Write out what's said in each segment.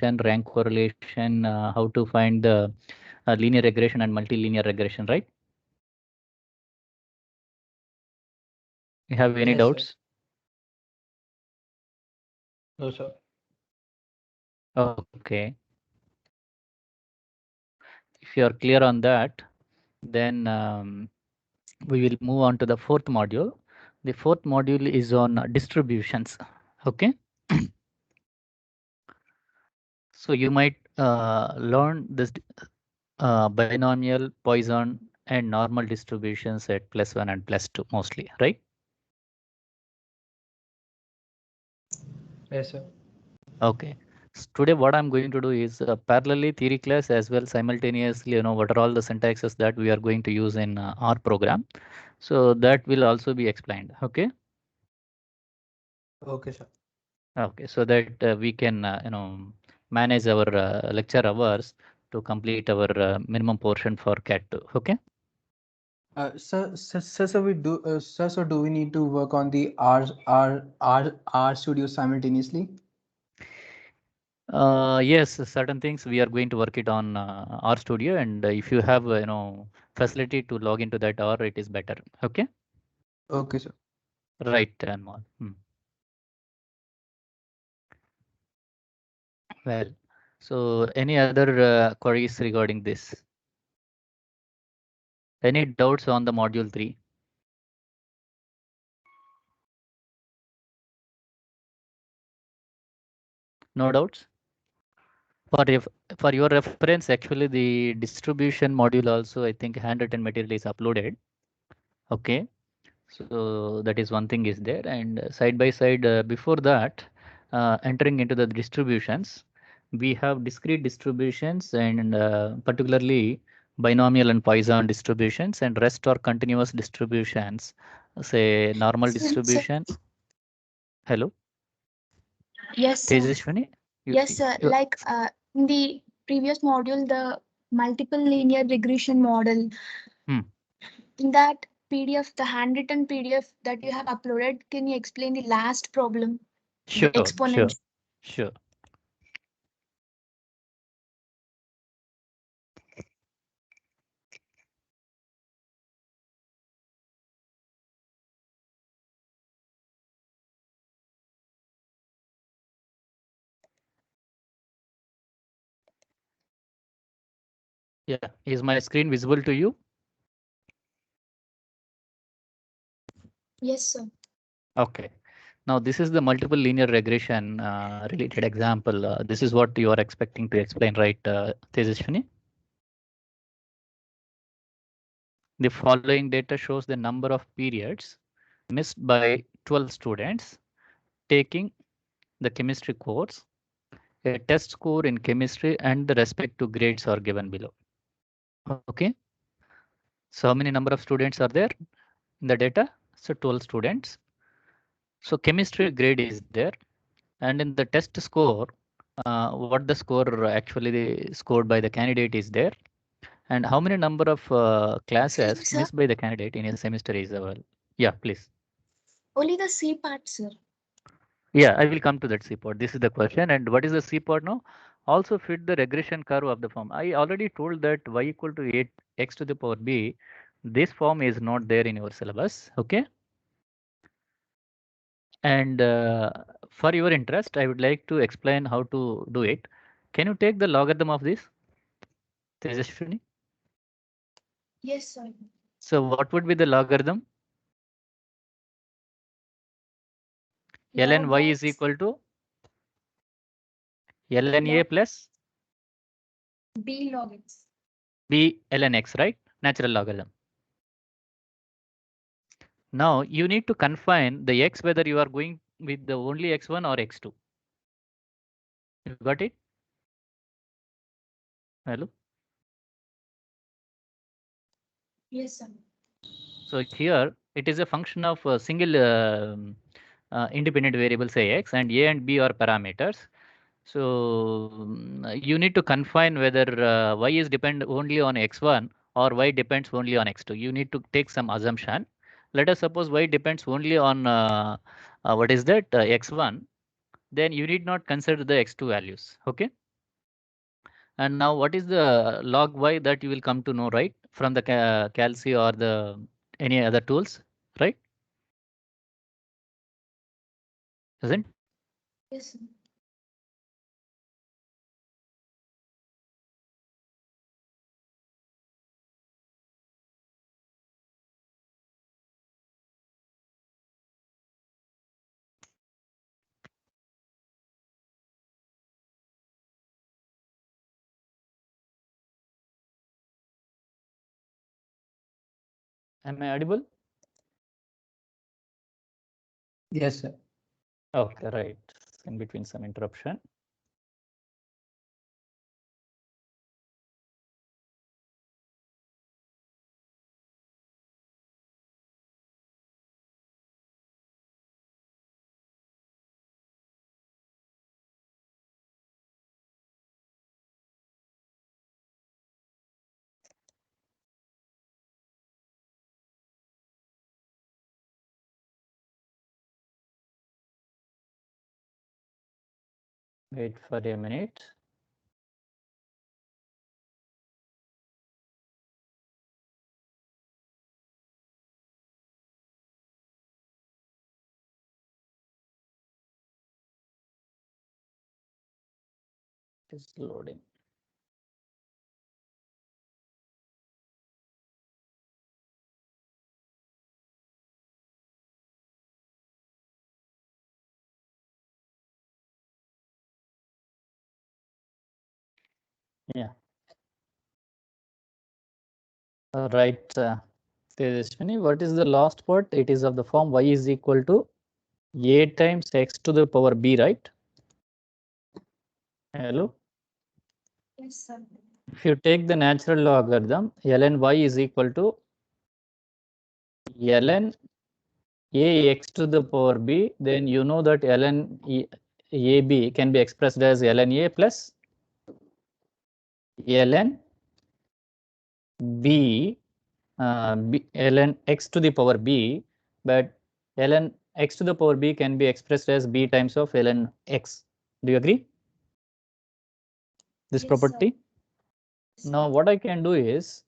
regression, rank correlation, how to find the linear regression and multilinear regression, right? You have any Yes, doubts? sir. No, sir. Okay. If you are clear on that, then we will move on to the fourth module. The fourth module is on distributions. Okay. So you might learn this binomial, Poisson, and normal distributions at +1 and +2 mostly, right? Yes, sir. Okay. So today what I'm going to do is parallelly theory class as well simultaneously, what are all the syntaxes that we are going to use in our program. So that will also be explained. Okay. Okay, sir. Okay. So that we can, manage our lecture hours to complete our minimum portion for CAT 2. Okay. So do we need to work on the R studio simultaneously? Yes, certain things we are going to work it on RStudio, and if you have facility to log into that R, it is better. Okay. Okay, sir. Right, Anmol. Well, so any other queries regarding this? Any doubts on the module 3? No doubts? For your reference, actually the distribution module also, I think handwritten material is uploaded. Okay. So that is one thing is there, and side by side before that, entering into the distributions, we have discrete distributions and particularly binomial and Poisson distributions, and rest are continuous distributions. Say normal distribution. Hello, Yes, sir. Tejaswini. Yes, sir. Like in the previous module, the multiple linear regression model. In that PDF, the handwritten PDF that you have uploaded, can you explain the last problem? Sure, The exponent. Sure. Yeah, is my screen visible to you? Yes, sir. Okay. Now this is the multiple linear regression related example. This is what you are expecting to explain, right, Tejaswini? The following data shows the number of periods missed by 12 students taking the chemistry course. A test score in chemistry and the respective grades are given below. Okay. So how many number of students are there in the data? So 12 students. So chemistry grade is there. And in the test score, what the score actually scored by the candidate is there. And how many number of classes Sir? missed by the candidate in a semester is available? Yeah, please. Only the C part, sir. Yeah, I will come to that C part. This is the question. And what is the C part now? Also fit the regression curve of the form. I already told that y equal to 8x to the power b. This form is not there in your syllabus. Okay. And for your interest, I would like to explain how to do it. Can you take the logarithm of this, Tejaswini? Yes, sir. So what would be the logarithm? Ln y is equal to ln a plus b log x. b ln x, right? Natural logarithm. Now you need to confine the x whether you are going with the only x1 or x2. You got it? Hello? Yes, sir. So here it is a function of a single independent variable, say x, and a and b are parameters. So you need to confine whether y is depend only on x1 or y depends only on x2. You need to take some assumption. Let us suppose y depends only on what is that x1. Then you need not consider the x2 values. Okay. And now what is the log y that you will come to know, right? From the Calci or the any other tools, right? Isn't? Yes. Am I audible? Yes, sir. Okay, right. In between some interruption. Wait for a minute. It is loading. Yeah. Right. Tejaswini, what is the last part? It is of the form y is equal to a times x to the power b, right? Hello. Yes, sir. If you take the natural logarithm, ln y is equal to ln a x to the power b, then you know that ln ab can be expressed as ln a plus ln b, ln x to the power b, but ln x to the power b can be expressed as b times of ln x. Do you agree? This Yes, property? sir. Now what I can do is,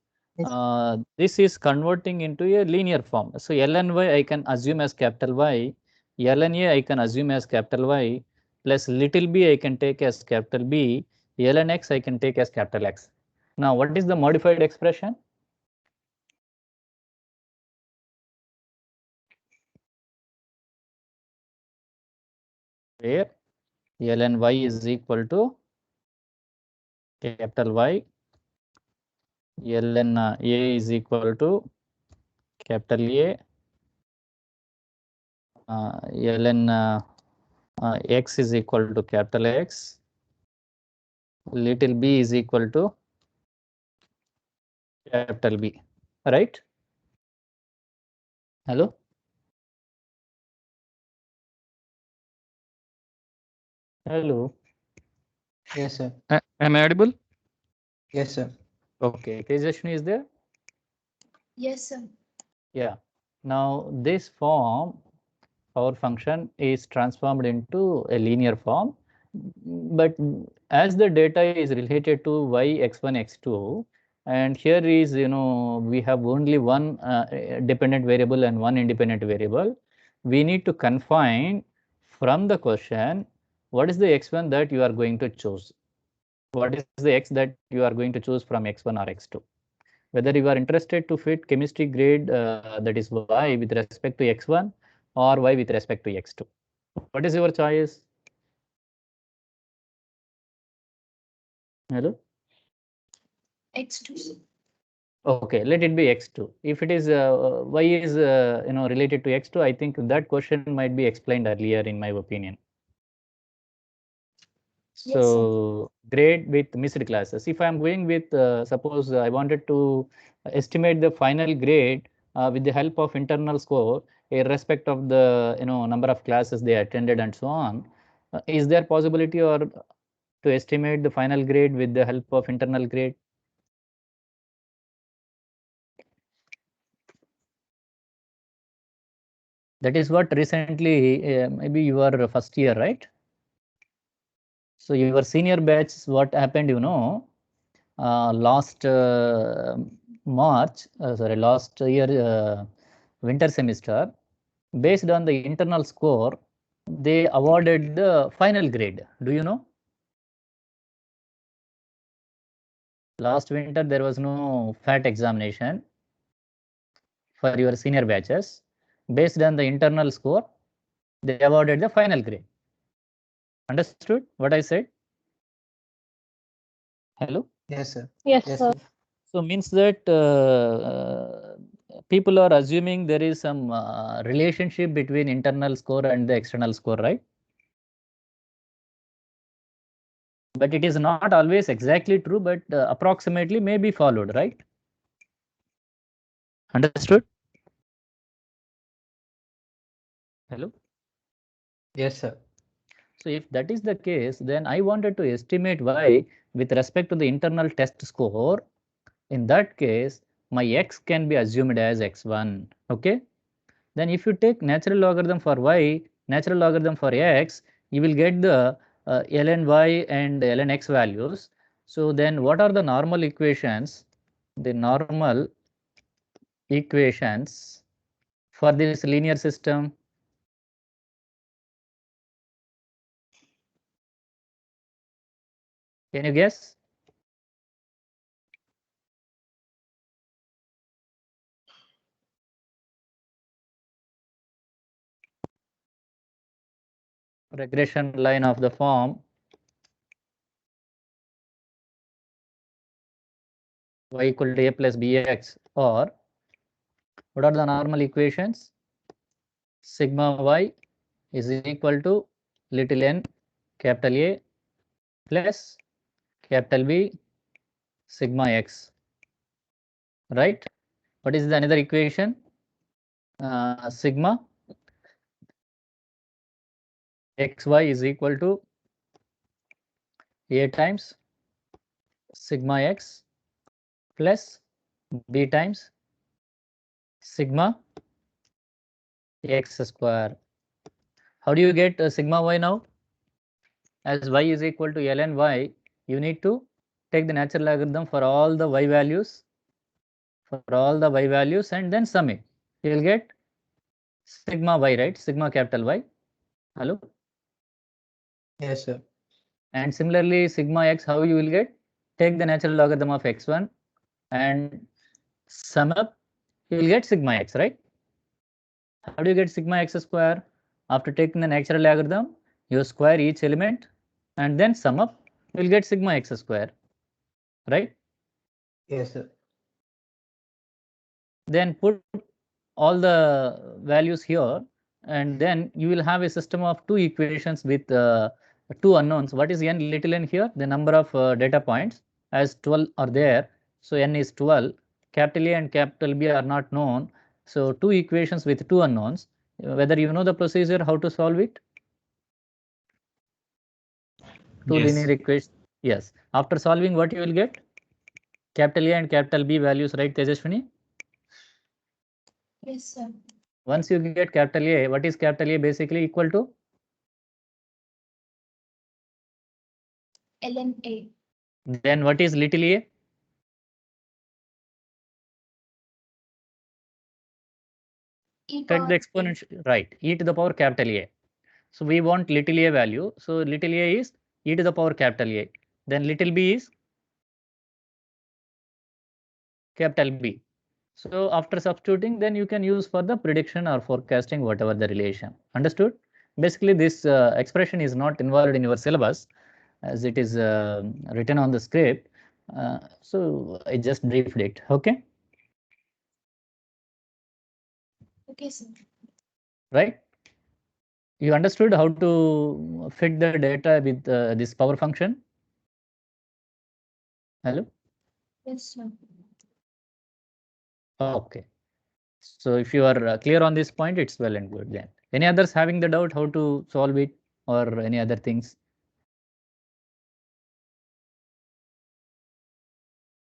this is converting into a linear form. So ln y I can assume as capital Y, ln a I can assume as capital Y, plus little b I can take as capital B, ln x I can take as capital X. Now what is the modified expression? Where ln y is equal to capital Y, ln a is equal to capital A, ln x is equal to capital X, little b is equal to capital B, right? Hello? Hello? Yes, sir. Am I audible? Yes, sir. Okay, Tejaswini is there? Yes, sir. Yeah. Now this form, our function is transformed into a linear form, but as the data is related to y, x1, x2, and here is, we have only one dependent variable and one independent variable, we need to confine from the question, what is the x1 that you are going to choose? What is the x that you are going to choose from x1 or x2? Whether you are interested to fit chemistry grade, that is y with respect to x1 or y with respect to x2. What is your choice? Hello? X2, sir. Okay, let it be x2. If it is y is related to x2, I think that question might be explained earlier, in my opinion. Yes, sir. So grade with missed classes. If I am going with, suppose I wanted to estimate the final grade with the help of internal score, irrespective of the number of classes they attended and so on, is there possibility or to estimate the final grade with the help of internal grade? That is what recently, maybe you are first year, right? So your senior batch, what happened, last last year winter semester, based on the internal score, they awarded the final grade. Do you know? Last winter, there was no FAT examination for your senior batches. Based on the internal score, they awarded the final grade. Understood what I said? Hello? Yes, sir. Yes, Yes, sir. sir. So means that people are assuming there is some relationship between internal score and the external score, right? But it is not always exactly true, but approximately may be followed, right? Understood? Hello? Yes, sir. So if that is the case, then I wanted to estimate y with respect to the internal test score. In that case, my x can be assumed as x1. Okay. Then if you take natural logarithm for y, natural logarithm for x, you will get the ln y and ln x values. So then what are the normal equations? The normal equations for this linear system? Can you guess? Regression line of the form y equal to a plus bx, or what are the normal equations? Sigma y is equal to little n capital A plus capital B sigma x, right? What is the another equation? Sigma xy is equal to A times sigma x plus B times sigma x square. How do you get sigma y now? As y is equal to ln y, you need to take the natural logarithm for all the y values, and then sum it. You will get sigma y, right? Sigma capital Y. Hello? Yes, sir. And similarly, sigma x, how you will get? Take the natural logarithm of x1 and sum up, you will get sigma x, right? How do you get sigma x square? After taking the natural logarithm, you square each element and then sum up, you will get sigma x square, right? Yes, sir. Then put all the values here, and then you will have a system of two equations with two unknowns. What is n, little n here? The number of data points, as 12 are there. So n is 12. Capital A and capital B are not known. So two equations with two unknowns. Whether you know the procedure, how to solve it? Two Yes. linear equations. Yes. After solving, what you will get? Capital A and capital B values, right, Tejaswini? Yes, sir. Once you get capital A, what is capital A basically equal to? ln A. Then what is little a? E Take the power exponential, right? E to the power capital A. So we want little a value. So little a is e to the power capital A. Then little b is capital B. So after substituting, then you can use for the prediction or forecasting, whatever the relation. Understood? Basically, this expression is not involved in your syllabus as it is written on the script. So I just briefed it. Okay. Okay, sir. Right? You understood how to fit the data with this power function? Hello? Yes, sir. Okay. So if you are clear on this point, it's well and good then. Any others having the doubt how to solve it or any other things?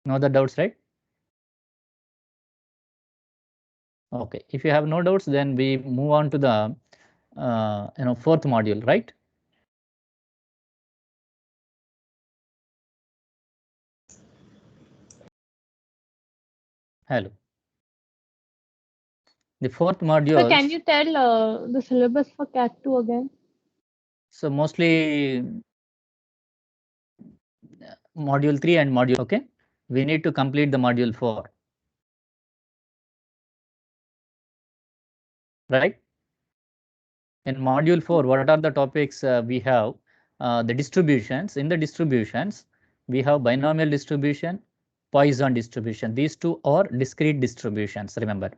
No other doubts, right? Okay. If you have no doubts, then we move on to the fourth module, right? Hello. The fourth module. So can you tell the syllabus for CAT 2 again? So mostly module 3 and module, okay? We need to complete the module 4. Right? In module 4, what are the topics we have? The distributions. In the distributions, we have binomial distribution, Poisson distribution. These two are discrete distributions, remember.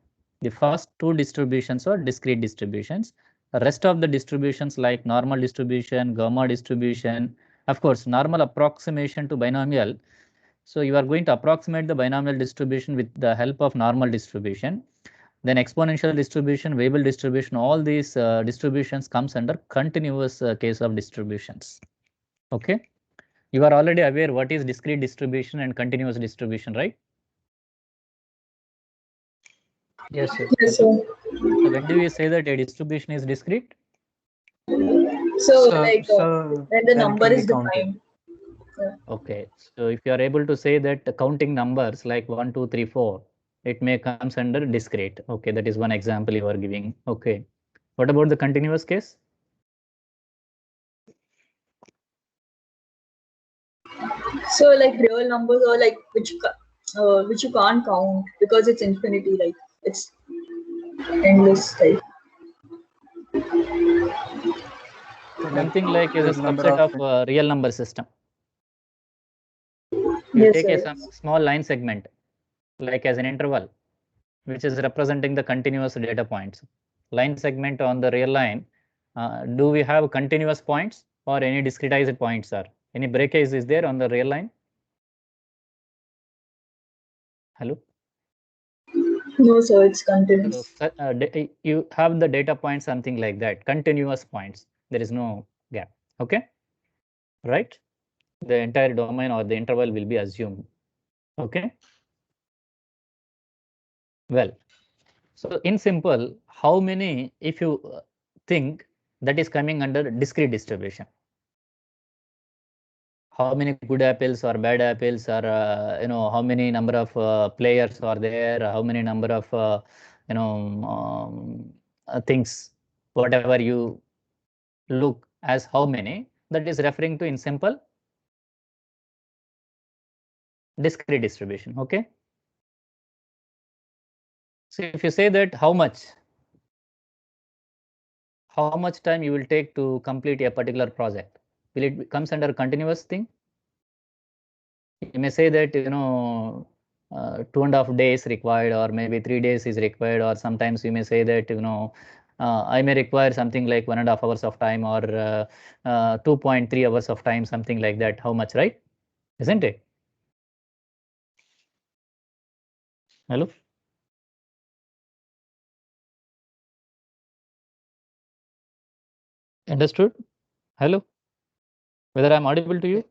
The first two distributions are discrete distributions. The rest of the distributions like normal distribution, gamma distribution, of course, normal approximation to binomial. So you are going to approximate the binomial distribution with the help of normal distribution. Then exponential distribution, variable distribution, all these distributions comes under continuous case of distributions. Okay. You are already aware what is discrete distribution and continuous distribution, right? Yes, sir. Yes, sir. So when do we say that a distribution is discrete? So, like when the number is defined. Okay. So if you are able to say that counting numbers like 1, 2, 3, 4, it may comes under discrete. Okay, that is one example you are giving. Okay. What about the continuous case? So like real numbers are like which you can't count because it's infinity, like it's endless type. Something like is a subset of real number system. You Yes, take sir. a small line segment like as an interval, which is representing the continuous data points. Line segment on the real line, do we have continuous points or any discretized points, or any breakage is there on the real line? Hello? No, sir, it's continuous. So, you have the data points, something like that, continuous points. There is no gap. Okay, right? The entire domain or the interval will be assumed. Okay. Well, so in simple, how many, if you think that is coming under discrete distribution? How many good apples or bad apples, or how many number of players are there? How many number of things, whatever you look as how many, that is referring to in simple discrete distribution. Okay. So if you say that how much time you will take to complete a particular project, will it comes under continuous thing? You may say that 2.5 days required, or maybe 3 days is required, or sometimes you may say that I may require something like 1.5 hours of time, or 2.3 hours of time, something like that. How much, right? Isn't it? Hello? Understood? Hello? Whether I'm audible to you?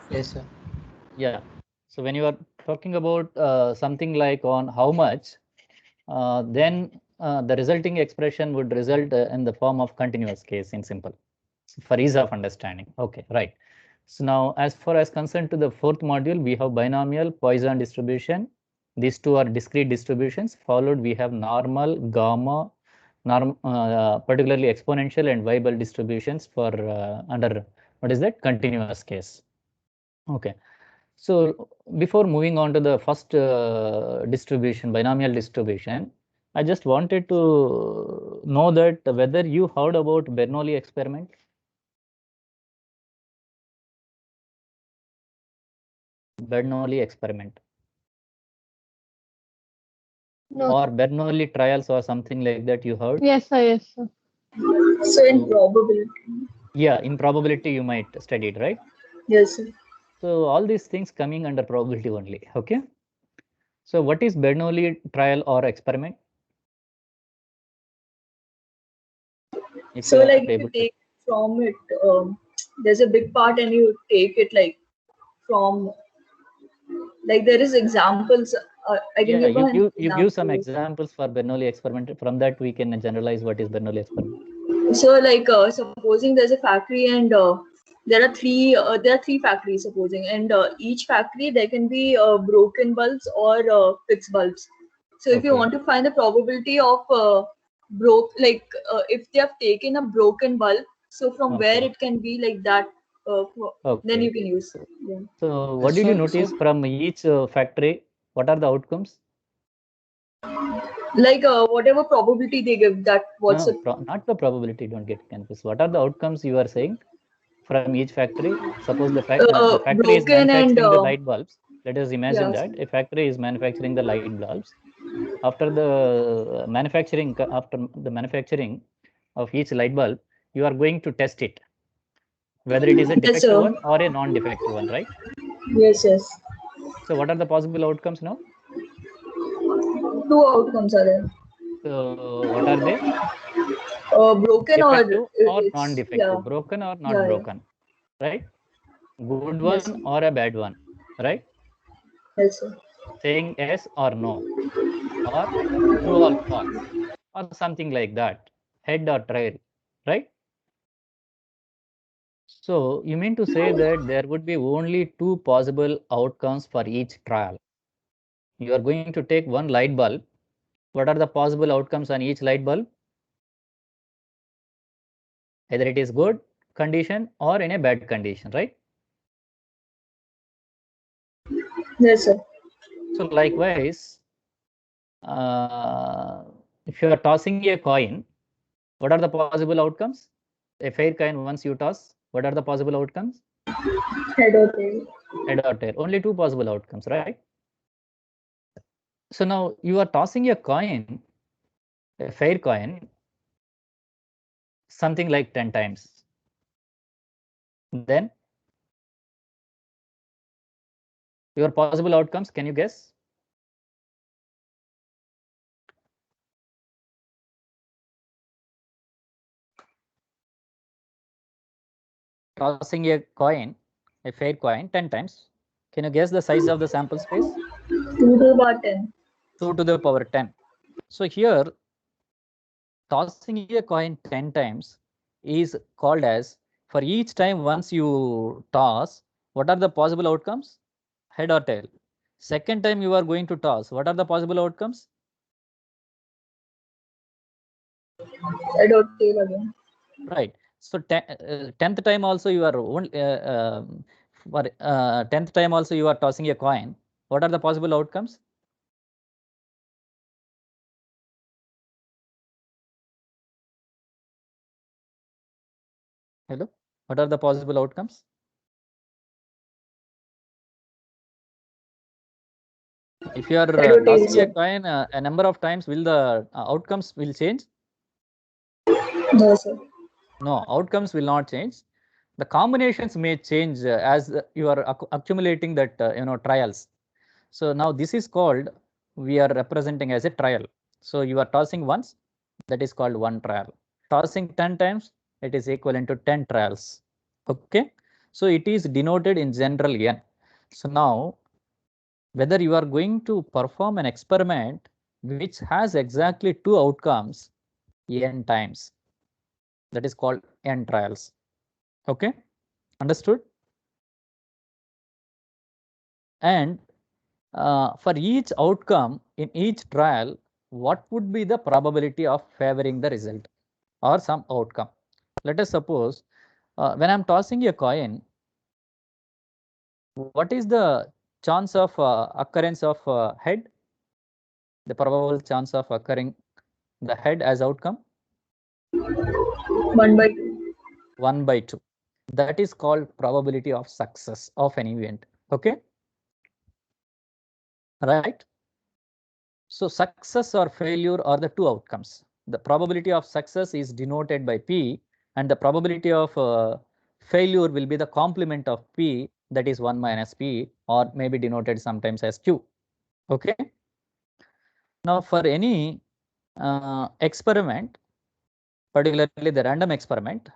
Yes, sir. Yeah. So when you are talking about something like on how much, then the resulting expression would result in the form of continuous case in simple, for ease of understanding. Okay, right. So now as far as concerned to the fourth module, we have binomial, Poisson distribution. These two are discrete distributions. Followed we have normal, gamma, particularly exponential and variable distributions for under what is that, continuous case. Okay. So before moving on to the first distribution, binomial distribution, I just wanted to know that whether you heard about Bernoulli experiment. Bernoulli experiment. No. Or Bernoulli trials or something like that, you heard? Yes, sir. Yes, sir. So in probability. Yeah, in probability you might study it, right? Yes, sir. So all these things coming under probability only. Okay. So what is Bernoulli trial or experiment? So like if you take from it, there's a big part and you take it like from, like there is examples. I can give some examples for Bernoulli experiment. From that we can generalize what is Bernoulli experiment. So like supposing there's a factory and there are three factories supposing, and each factory there can be broken bulbs or fixed bulbs. So if you want to find the probability of if they have taken a broken bulb, so from where it can be like that, then you can use. Yeah. So what did you notice from each factory? What are the outcomes? Like whatever probability they give, that what's not the probability, don't get confused. What are the outcomes you are saying from each factory? Suppose the factory is manufacturing the light bulbs. Let us imagine that a factory is manufacturing the light bulbs. After the manufacturing of each light bulb, you are going to test it, whether it is a defective one or a non-defective one, right? Yes, yes. So what are the possible outcomes now? Two outcomes are there. So what are they? Broken defective or non-defective. Yeah. Broken or not broken, right? Good one or a bad one, right? Yes, sir. Saying yes or no, or true or false, or something like that, head or tail, right? So you mean to say that there would be only two possible outcomes for each trial. You are going to take one light bulb. What are the possible outcomes on each light bulb? Either it is good condition or in a bad condition, right? Yes, sir. So likewise, if you are tossing a coin, what are the possible outcomes? A fair coin, once you toss, what are the possible outcomes? Head or tail. Head or tail. Only two possible outcomes, right? So now you are tossing a coin, a fair coin, something like 10 times. Then your possible outcomes, can you guess? Tossing a coin, a fair coin, 10 times. Can you guess the size of the sample space? 2 to the power 10. 2 to the power 10. So here, tossing a coin 10 times is called as, for each time once you toss, what are the possible outcomes? Head or tail. Second time you are going to toss, what are the possible outcomes? Head or tail again. Right. So 10th time also you are only for 10th time also you are tossing a coin. What are the possible outcomes? Hello. What are the possible outcomes? If you are tossing a coin a number of times, will the outcomes will change? No, sir. No, outcomes will not change. The combinations may change as you are accumulating that trials. So now this is called, we are representing as a trial. So you are tossing once, that is called one trial. Tossing 10 times, it is equivalent to 10 trials. Okay, so it is denoted in general n. So now whether you are going to perform an experiment which has exactly two outcomes n times, that is called n trials. Okay, understood? And for each outcome in each trial, what would be the probability of favoring the result or some outcome? Let us suppose when I'm tossing a coin, what is the chance of occurrence of head? The probable chance of occurring the head as outcome? 1 by 2. 1 by 2. That is called probability of success of an event. Okay. Right. So success or failure are the two outcomes. The probability of success is denoted by P, and the probability of failure will be the complement of P, that is 1 minus P, or maybe denoted sometimes as Q. Okay. Now for any experiment, particularly the random experiment,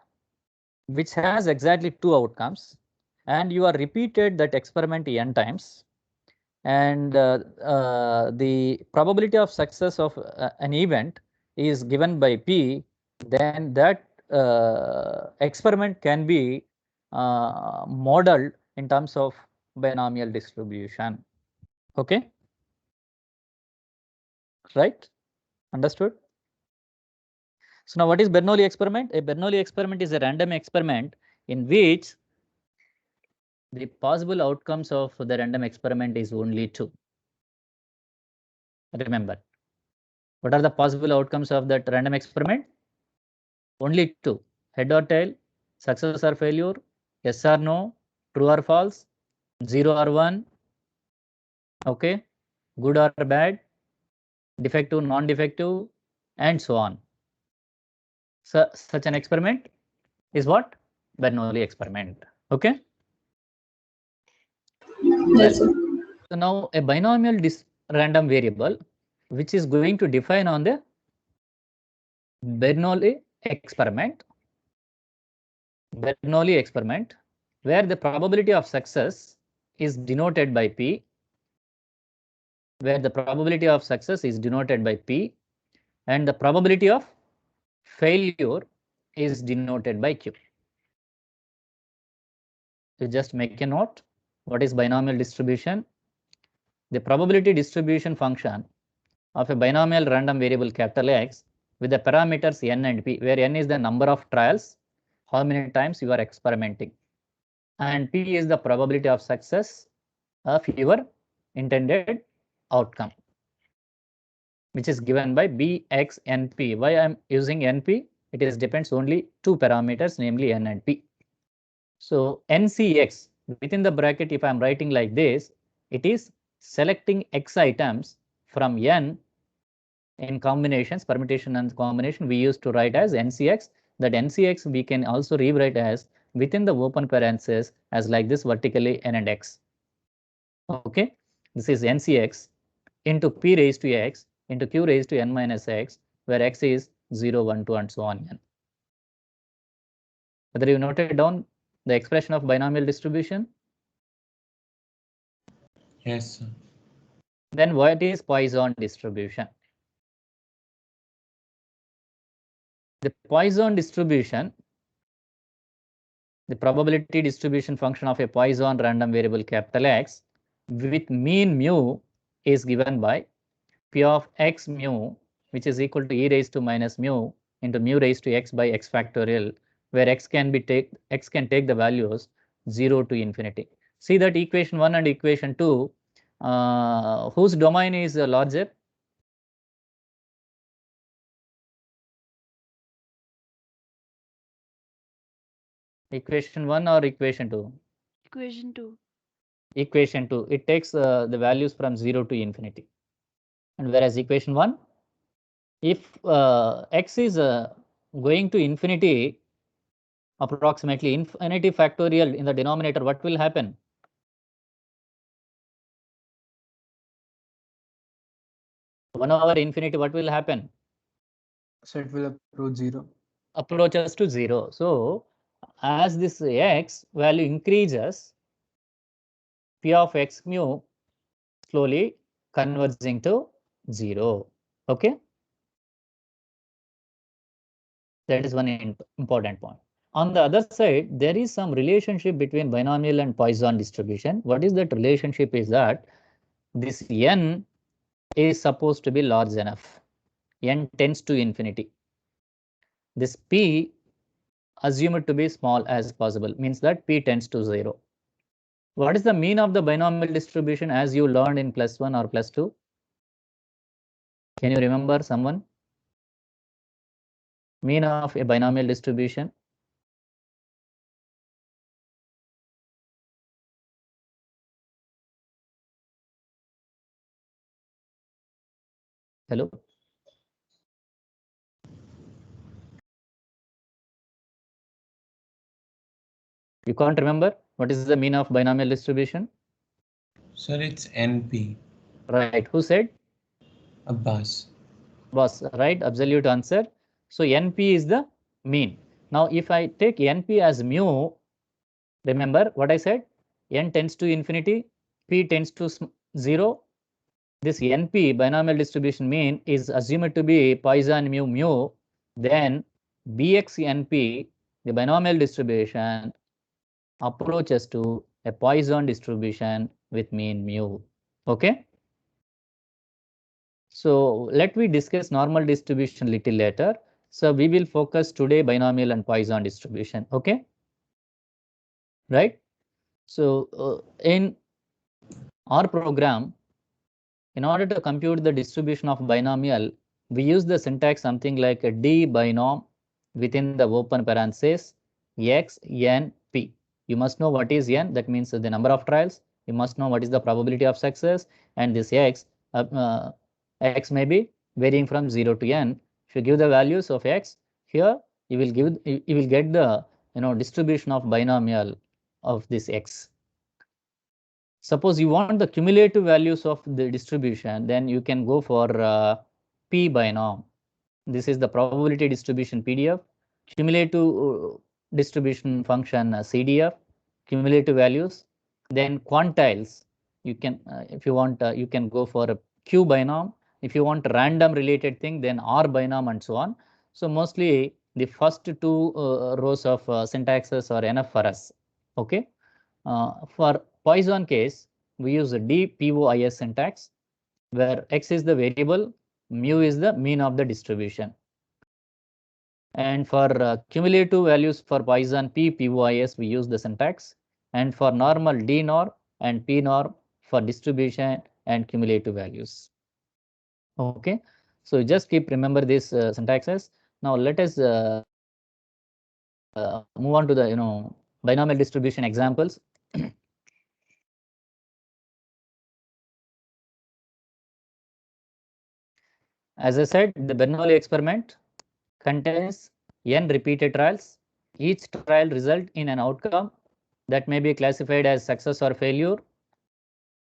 which has exactly two outcomes, and you are repeated that experiment n times, and the probability of success of an event is given by P, then that experiment can be modeled in terms of binomial distribution. Okay, right? Understood? So now what is Bernoulli experiment? A Bernoulli experiment is a random experiment in which the possible outcomes of the random experiment is only 2. Remember, what are the possible outcomes of that random experiment? Only 2. Head or tail, success or failure, yes or no, true or false, 0 or 1, okay, good or bad, defective, non-defective, and so on. So such an experiment is what? Bernoulli experiment. Okay. Yes, sir. So now a binomial random variable which is going to define on the Bernoulli experiment. Bernoulli experiment where the probability of success is denoted by P, where the probability of success is denoted by P and the probability of failure is denoted by Q. So just make a note. What is binomial distribution? The probability distribution function of a binomial random variable capital X with the parameters n and p, where n is the number of trials, how many times you are experimenting, and p is the probability of success of your intended outcome, which is given by bx np. Why I am using np? It is depends only 2 parameters, namely n and p. So ncx within the bracket, if I am writing like this, it is selecting x items from n in combinations, permutation and combination. We used to write as ncx. That ncx we can also rewrite as within the open parentheses as like this vertically n and x. Okay, this is ncx into p raised to x into q raised to n minus x, where x is 0, 1, 2, and so on n. Whether you noted down the expression of binomial distribution? Yes, sir. Then what is Poisson distribution? The Poisson distribution, the probability distribution function of a Poisson random variable capital X with mean mu is given by P of x mu, which is equal to e raised to minus mu into mu raised to x by x factorial, where x can take the values 0 to infinity. See that equation 1 and equation 2, whose domain is larger? Equation 1 or equation 2? Equation 2. Equation 2, it takes the values from 0 to infinity. And whereas equation 1, if x is going to infinity, approximately infinity factorial in the denominator, what will happen? One over infinity, what will happen? So it will approach 0. Approaches to 0. So as this x value increases, p of x mu slowly converging to 0. Okay. That is one important point. On the other side, there is some relationship between binomial and Poisson distribution. What is that relationship? Is that this n is supposed to be large enough. N tends to infinity. This p assumed to be small as possible, means that p tends to 0. What is the mean of the binomial distribution as you learned in +1 or +2? Can you remember someone? Mean of a binomial distribution? Hello? You can't remember? What is the mean of binomial distribution? Sir, it's NP. Right. Who said? Abbas. Boss, right? Absolute answer. So NP is the mean. Now, if I take NP as mu, remember what I said? N tends to infinity, P tends to 0. This NP, binomial distribution mean, is assumed to be Poisson mu mu. Then BX NP, the binomial distribution, approaches to a Poisson distribution with mean mu. Okay. So let me discuss normal distribution little later. So we will focus today binomial and Poisson distribution. Okay. Right. So in our program, in order to compute the distribution of binomial, we use the syntax something like a D binom within the open parenthesis x, n, p. You must know what is n, that means the number of trials. You must know what is the probability of success, and this x may be varying from 0 to n. If you give the values of x here, you will get the distribution of binomial of this x. Suppose you want the cumulative values of the distribution, then you can go for p binom. This is the probability distribution PDF, cumulative distribution function CDF, cumulative values. Then quantiles, you can if you want you can go for a q binom. If you want random related thing, then r binom and so on. So mostly the first two rows of syntaxes are enough for us. Okay. For Poisson case, we use a DPOIS syntax, where x is the variable, mu is the mean of the distribution. And for cumulative values for Poisson PPOIS, we use the syntax. And for normal D norm and P norm for distribution and cumulative values. Okay, so just keep remember these syntaxes. Now let us move on to the binomial distribution examples. As I said, the Bernoulli experiment contains n repeated trials. Each trial result in an outcome that may be classified as success or failure.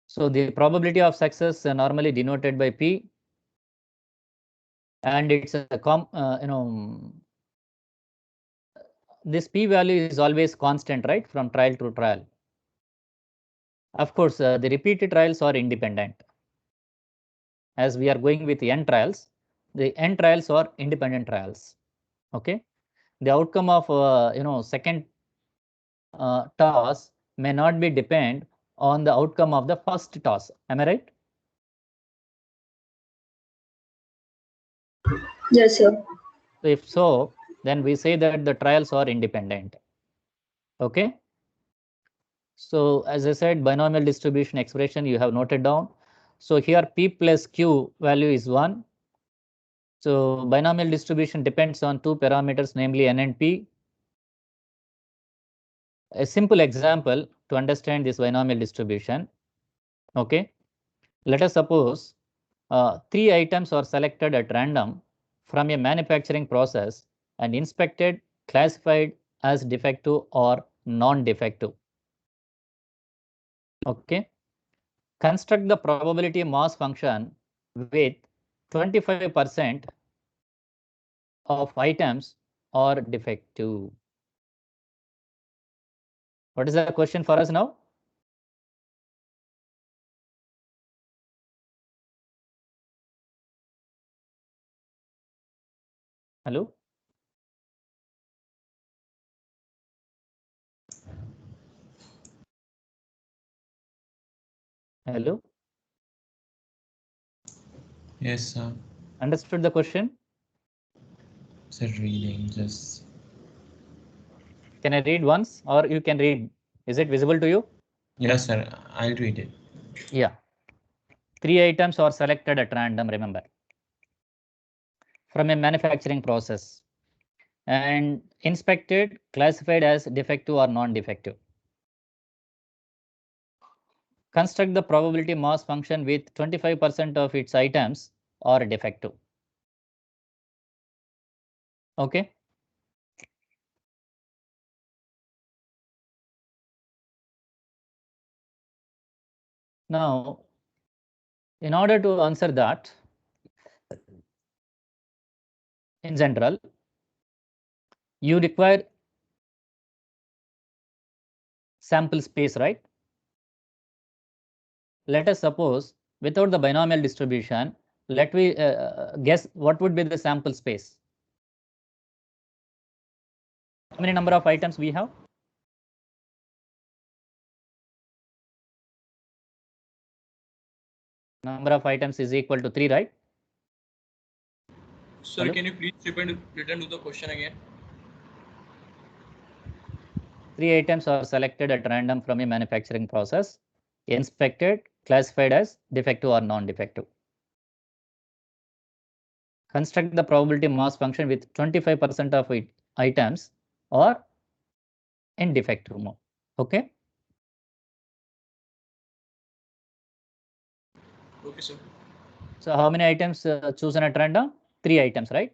So the probability of success normally denoted by P, and it's a this P value is always constant, right, from trial to trial. Of course, the repeated trials are independent. As we are going with n trials, the n trials are independent trials. Okay, the outcome of second toss may not be depend on the outcome of the first toss. Am I right? Yes, sir. So if so, then we say that the trials are independent. Okay. So as I said, binomial distribution expression you have noted down. So here P plus Q value is 1. So binomial distribution depends on two parameters, namely N and P. A simple example to understand this binomial distribution. Okay. Let us suppose 3 items are selected at random from a manufacturing process and inspected, classified as defective or non-defective. Okay. Construct the probability mass function with 25% of items are defective. What is the question for us now? Hello? Hello? Yes, sir. Understood the question? Sir, reading just. Can I read once, or you can read? Is it visible to you? Yes, sir. I'll read it. Yeah. 3 items are selected at random, remember, from a manufacturing process and inspected, classified as defective or non-defective. Construct the probability mass function with 25% of its items are defective. Okay. Now, in order to answer that, in general, you require sample space, right? Let us suppose without the binomial distribution, let we guess what would be the sample space. How many number of items we have? Number of items is equal to 3, right? Sir, can you please return to the question again? 3 items are selected at random from a manufacturing process, inspected, classified as defective or non-defective. Construct the probability mass function with 25% of items or in defective mode. Okay. Okay, sir. So how many items chosen at random? 3 items, right?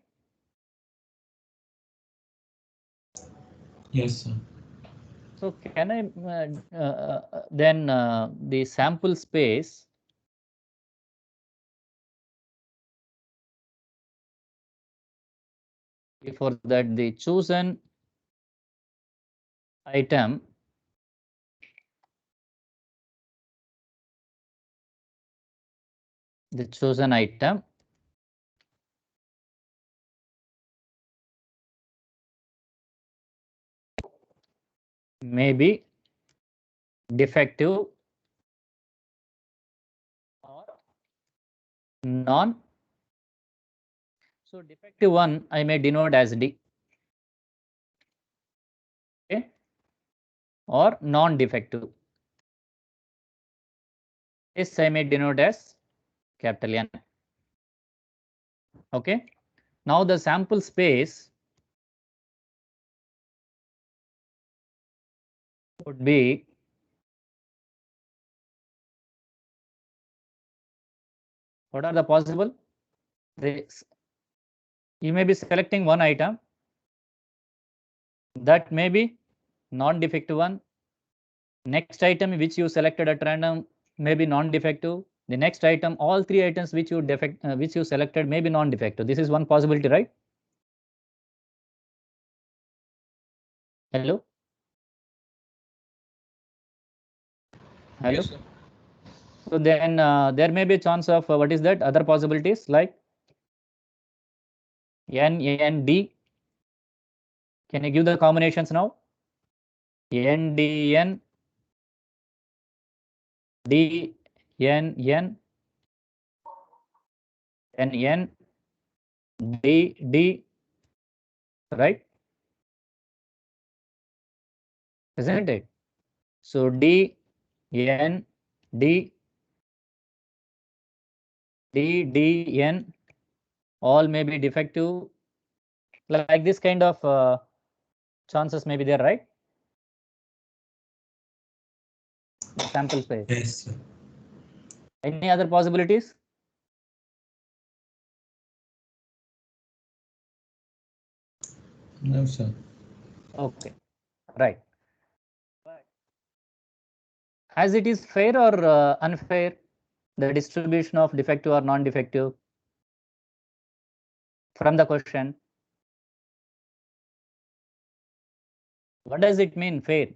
Yes, sir. So can I then the sample space before that the chosen item may be defective or non. So defective one I may denote as D. Okay. Or non-defective. This I may denote as capital N. Okay. Now the sample space would be what are the possible? You may be selecting one item that may be non-defective one. Next item which you selected at random may be non-defective. The next item, all 3 items which you selected may be non-defective. This is one possibility, right? Hello? Hello? Yes, sir. So then there may be a chance of what is that? Other possibilities like N, N, D. Can you give the combinations now? N, D, N, D, N, N, N, N, D, D, right? Isn't it? So D, N, D, D, D, N, all may be defective. Like this kind of chances may be there, right? The sample space. Yes, sir. Any other possibilities? No, sir. Okay, right. As it is fair or unfair, the distribution of defective or non-defective from the question? What does it mean, fair?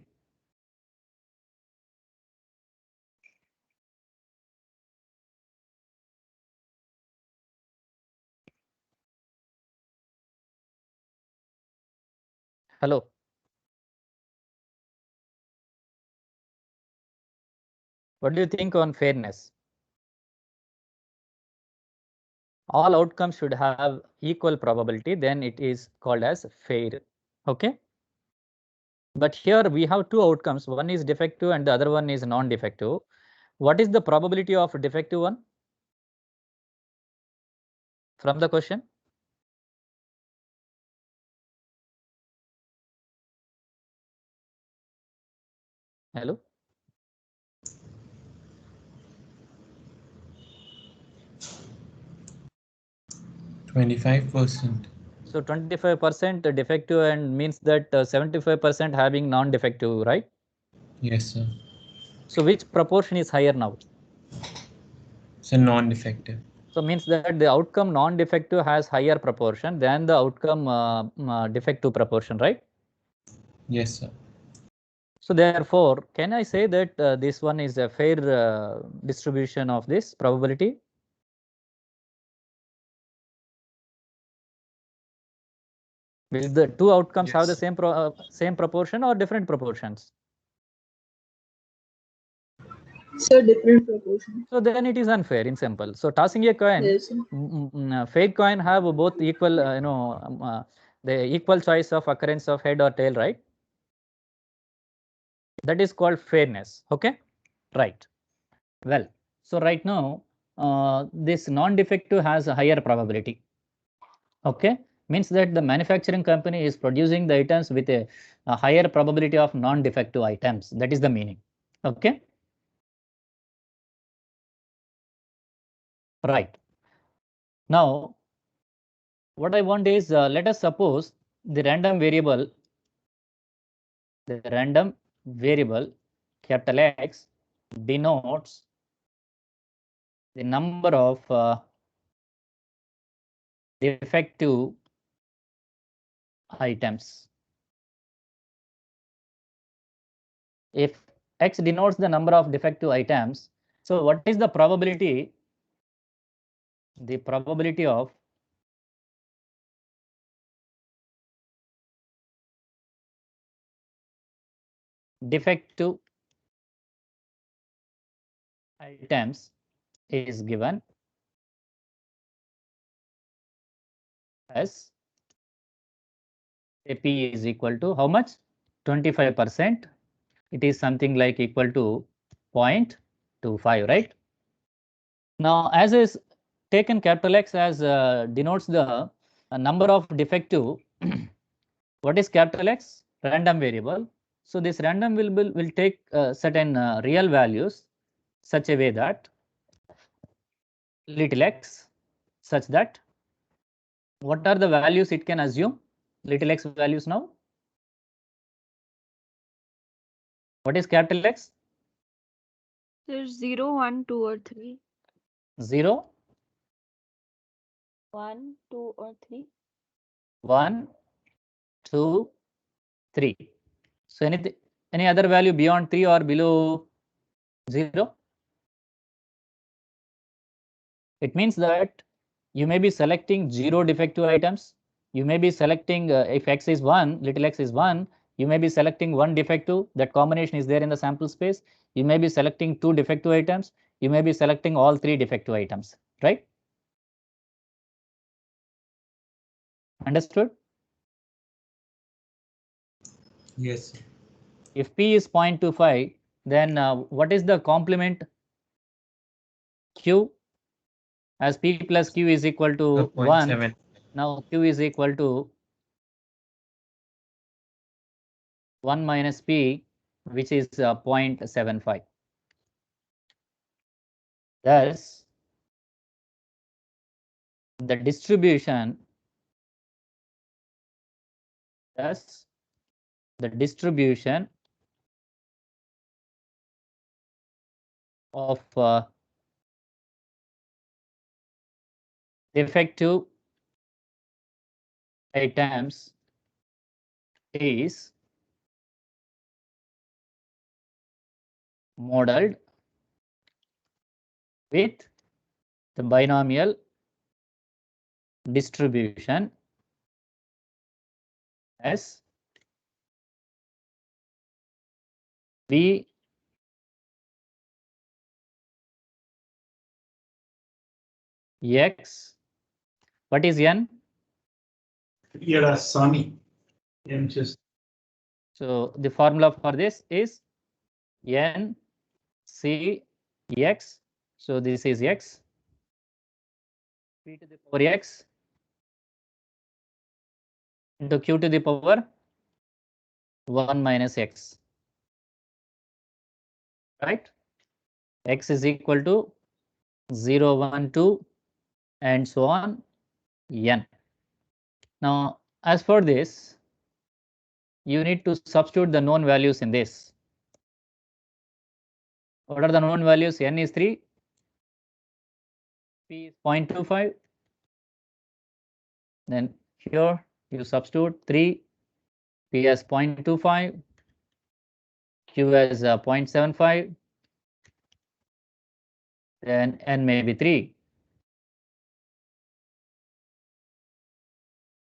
Hello? What do you think on fairness? All outcomes should have equal probability, then it is called as fair. Okay. But here we have 2 outcomes. One is defective and the other one is non-defective. What is the probability of defective one? From the question? Hello? %25%. So 25% defective and means that 75% having non-defective, right? Yes, sir. So which proportion is higher now? So non-defective. So means that the outcome non-defective has higher proportion than the outcome defective proportion, right? Yes, sir. So therefore, can I say that this one is a fair distribution of this probability? Will the 2 outcomes have the same proportion or different proportions? So different proportion. So then it is unfair in simple. So tossing a coin, Yes. fake coin have both equal, the equal choice of occurrence of head or tail, right? That is called fairness. Okay, right. Well, so right now, this non-defective has a higher probability. Okay, means that the manufacturing company is producing the items with a higher probability of non-defective items. That is the meaning. Okay. Right. Now, what I want is, let us suppose the random variable capital X denotes the number of defective items. If X denotes the number of defective items, so what is the probability? The probability of defective items is given as P is equal to how much? 25%. It is something like equal to 0.25, right? Now, as is taken capital X as denotes the number of defective. What is capital X? Random variable. So this random will take certain real values such a way that little x such that what are the values it can assume? Little x values now. What is capital X? There's 0, 1, 2, or 3. 0, 1, 2, or 3. 1, 2, 3. So any other value beyond 3 or below 0? It means that you may be selecting 0 defective items. You may be selecting, if x is 1, little x is 1, you may be selecting 1 defective. That combination is there in the sample space. You may be selecting 2 defective items. You may be selecting all 3 defective items, right? Understood? Yes. If P is 0.25, then what is the complement Q? As P plus Q is equal to 1, 0.7. now Q is equal to 1 minus P, which is 0.75. Thus, the distribution of defective items is modeled with the binomial distribution as V X. What is N? Yeah, Sami. M just. So the formula for this is N C X. So this is X. P to the power X into Q to the power 1 minus X. Right? X is equal to 0, 1, 2, and so on, N. Now, as for this, you need to substitute the known values in this. What are the known values? N is 3, P is 0.25. Then here you substitute 3, P as 0.25, Q as 0.75, then N may be 3.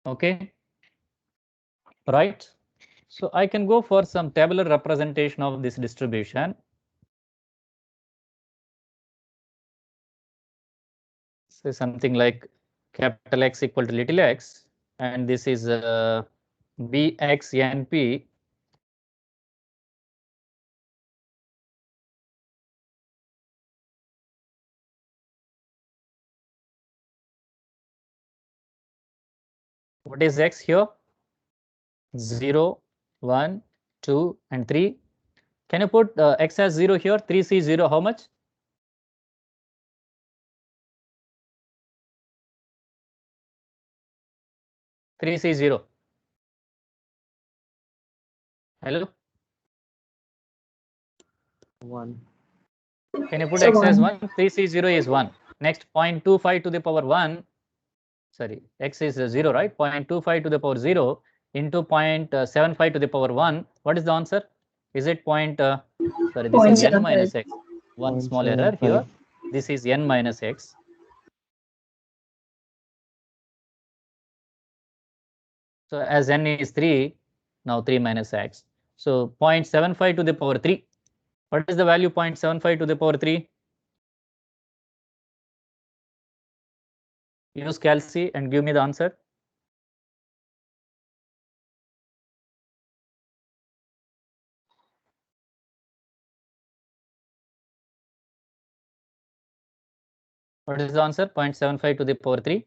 Okay, right? So I can go for some tabular representation of this distribution. say something like capital X equal to little x, and this is bxnp what is x here? 0, 1, 2, and 3. Can you put x as 0 here? 3c 0, how much? Three C 0. Hello? 1. Can you put So x as 1. 1? 3C 0 is 1. Next, 0.25 to the power 1. Sorry, x is 0, right? 0.25 to the power 0 into 0.75 to the power 1. What is the answer? Is it sorry, this is n 0.75. minus x. One small error here. This is n minus x. So as n is 3, now 3 minus x. So 0.75 to the power 3. What is the value 0.75 to the power 3? Use calc and give me the answer. What is the answer? 0.75 to the power 3.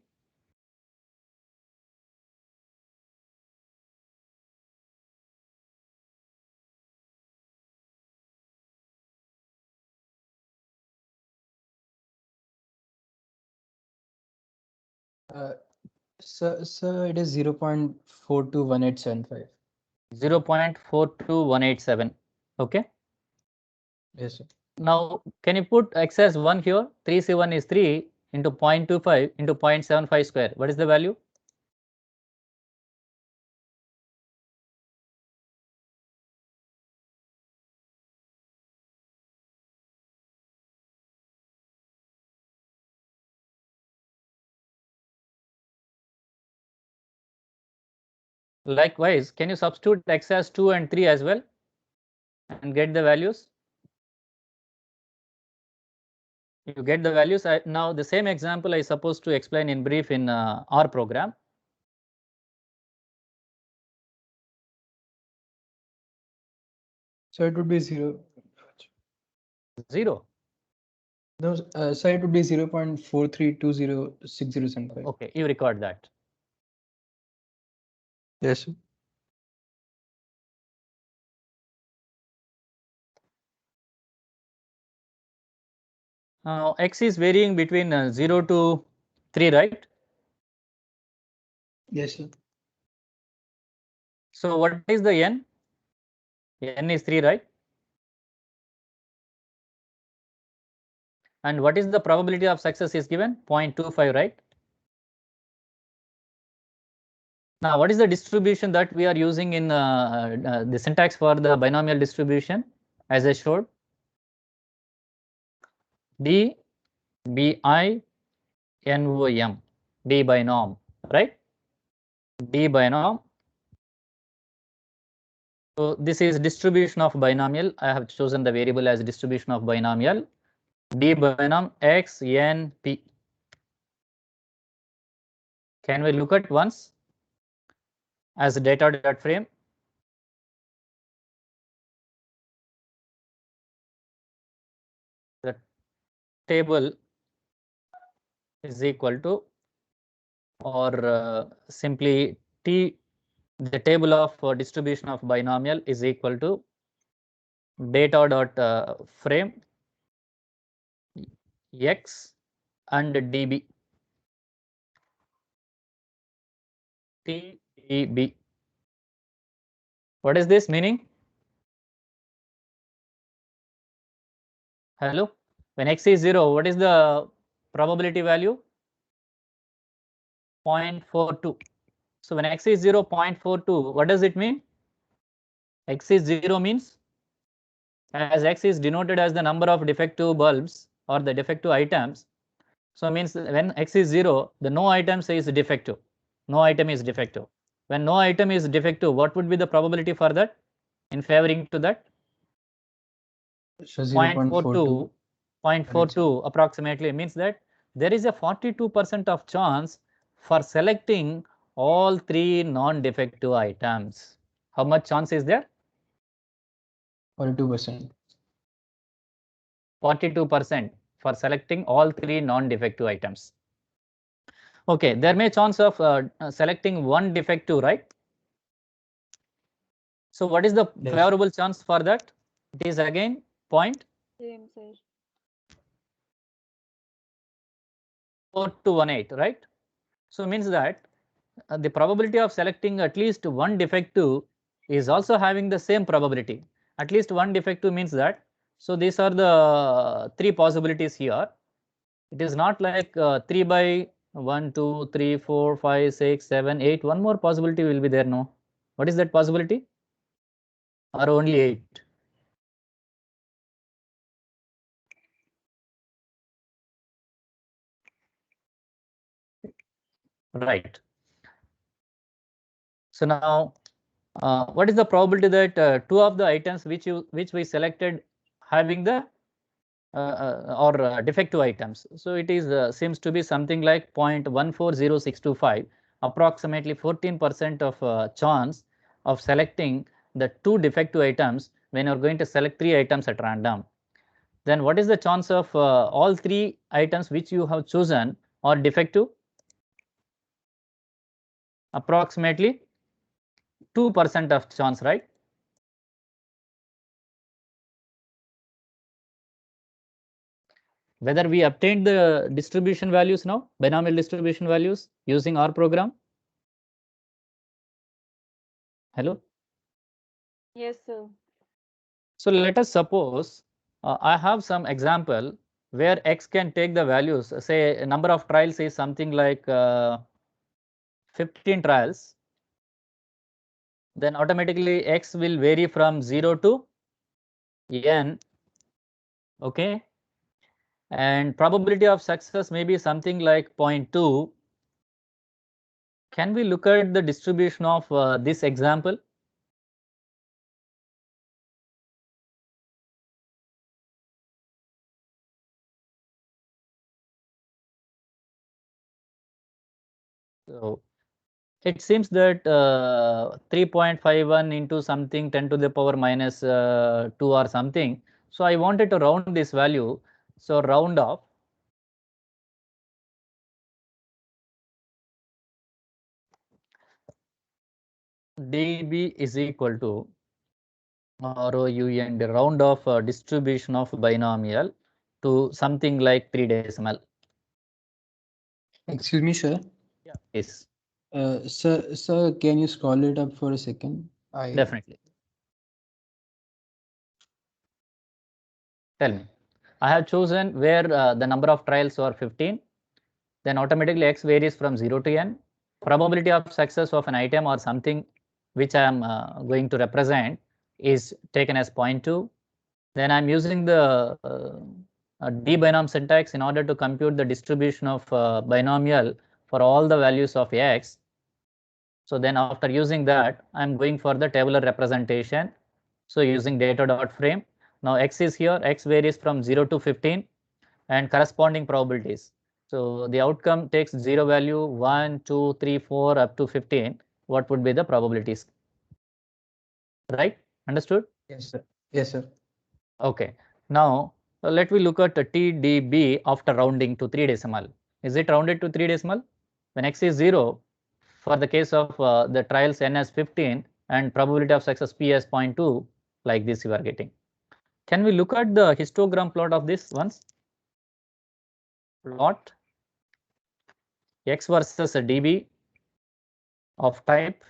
Sir, it is 0.421875. 0.42187. Okay. Yes, sir. Now, can you put x as 1 here? 3c1 is 3 into 0.25 into 0.75 square. What is the value? Likewise, can you substitute x as 2 and 3 as well and get the values? You get the values. Now, the same example I supposed to explain in brief in R program. So it would be 0. 0. No, so it would be 0.43206075. Okay, you record that. Yes, sir. Now, x is varying between 0 to 3, right? Yes, sir. So, what is the n? N is 3, right? And what is the probability of success is given? 0.25, right? Now, what is the distribution that we are using in the syntax for the binomial distribution as I showed? D, bi, nom, D binom, right? D binom. So this is distribution of binomial. I have chosen the variable as distribution of binomial. D binom x, n, p. Can we look at once as data.frame? The table is equal to, or simply T, the table of distribution of binomial is equal to data.frame x and db. TDB. What is this meaning? Hello? When x is 0, what is the probability value? 0.42. So when x is 0, 0.42, what does it mean? X is 0 means, as x is denoted as the number of defective bulbs or the defective items. So means when x is 0, the no item is defective. No item is defective. When no item is defective, what would be the probability for that in favoring to that? So 0.42 approximately means that there is a 42% of chance for selecting all 3 non-defective items. How much chance is there? 42%. 42% for selecting all 3 non-defective items. Okay, there may chance of selecting one defective, right? So what is the Yes. favorable chance for that? It is again point Same, sir. 4218, right? So means that the probability of selecting at least one defective is also having the same probability. At least one defective means that. So these are the 3 possibilities here. It is not like 3 by 1, 2, 3, 4, 5, 6, 7, 8. One more possibility will be there, no? What is that possibility? Or only 8? Right. So now, what is the probability that 2 of the items which we selected having the defective items? So it is seems to be something like 0.140625, approximately 14% of chance of selecting the 2 defective items when you are going to select 3 items at random. Then what is the chance of all 3 items which you have chosen are defective? Approximately 2% of chance, right? Whether we obtained the distribution values now, binomial distribution values using our program? Hello? Yes, sir. So let us suppose I have some example where X can take the values, say a number of trials is something like 15 trials, then automatically X will vary from 0 to N, okay? And probability of success may be something like 0.2. Can we look at the distribution of this example? So it seems that 3.51 into something 10 to the power minus 2 or something. So I wanted to round this value. So round off. dB is equal to ROUND, round off distribution of binomial to something like 3 decimal. Excuse me, sir. Yeah. Yes. Sir, can you scroll it up for a second? Definitely. Tell me. I have chosen where the number of trials are 15. Then automatically X varies from 0 to N. Probability of success of an item or something which I am going to represent is taken as 0.2. Then I'm using the D-binom syntax in order to compute the distribution of binomial for all the values of X. So then after using that, I'm going for the tabular representation. So using data.frame. Now X is here, X varies from 0 to 15 and corresponding probabilities. So the outcome takes 0 value, 1, 2, 3, 4 up to 15. What would be the probabilities? Right? Understood? Yes, sir. Yes, sir. Okay. Now let me look at the TDB after rounding to 3 decimal. Is it rounded to 3 decimal? When X is 0, for the case of the trials N as 15 and probability of success P as 0.2, like this you are getting. Can we look at the histogram plot of this once? Plot X versus a dB of type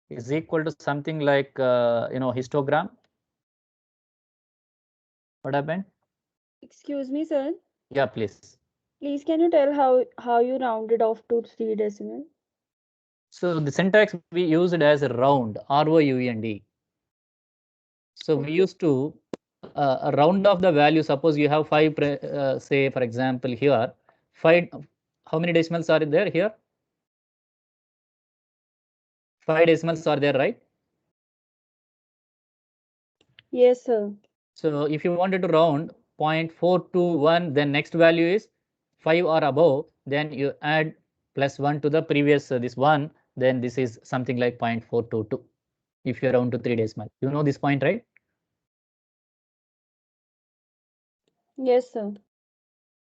is equal to something like histogram. What happened? Excuse me, sir. Yeah, please. Please, can you tell how you rounded off to 3 decimal? So the syntax we used as a round, ROUND. So we used to round off the value. Suppose you have 5, say for example here, 5. How many decimals are there here? 5 decimals are there, right? Yes, sir. So if you wanted to round 0.421, then next value is 5 or above, then you add +1 to the previous this one, then this is something like 0.422 if you round to 3 decimal. You know this point, right? Yes, sir.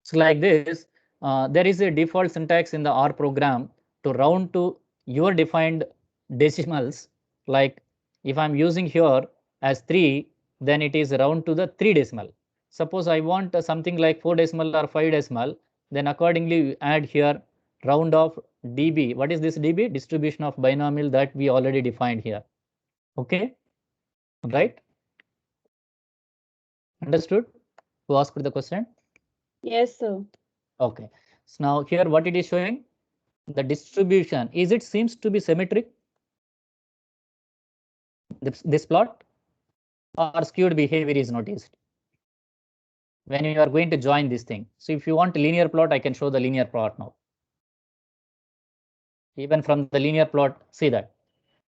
So like this, there is a default syntax in the R program to round to your defined decimals. Like if I'm using here as 3, then it is round to the 3 decimal. Suppose I want something like 4 decimal or 5 decimal, then accordingly we add here round of dB. What is this dB? Distribution of binomial that we already defined here. Okay, right? Understood? Who asked the question? Yes, sir. Okay. So now here what it is showing? The distribution, is it seems to be symmetric, this plot, or skewed behavior is noticed when you are going to join this thing? So if you want a linear plot, I can show the linear plot now. Even from the linear plot, see that.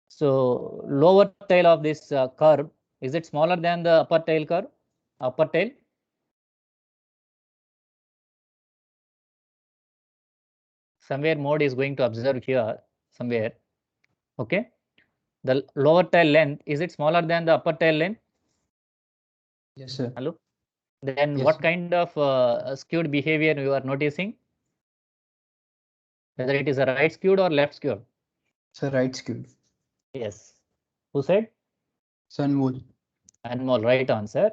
So lower tail of this curve, is it smaller than the upper tail curve? Upper tail? Somewhere mode is going to observe here, somewhere. Okay. The lower tail length, is it smaller than the upper tail length? Yes, sir. Hello? Then Yes, what sir. kind of skewed behavior you are noticing? Whether it is a right skewed or left skewed? So right skewed. Yes. Who said? Sunmol. Anmol, right answer.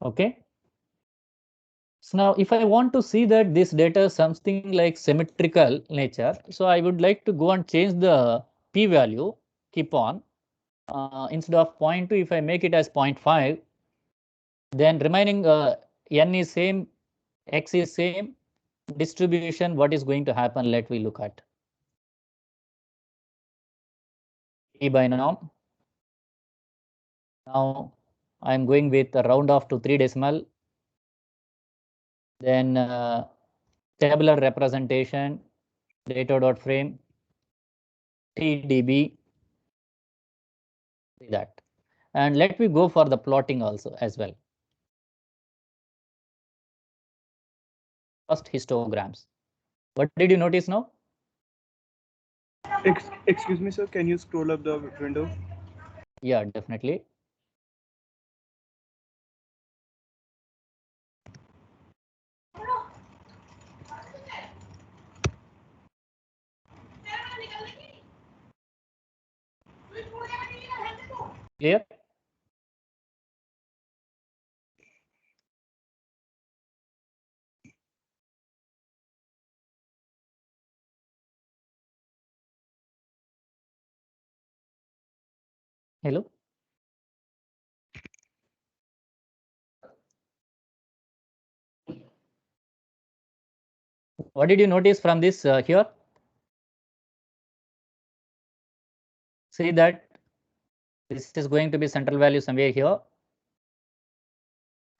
Okay. So now if I want to see that this data is something like symmetrical nature, so I would like to go and change the p-value, keep on. Instead of 0.2, if I make it as 0.5, then remaining n is same, x is same, distribution, what is going to happen? Let me look at. P binom. Now I'm going with a round off to 3 decimal. Then tabular representation, data.frame, TDB, that. And let me go for the plotting also as well. First histograms. What did you notice now? Excuse me, sir. Can you scroll up the window? Yeah, definitely. Clear? Hello? What did you notice from this here? See that this is going to be central value somewhere here.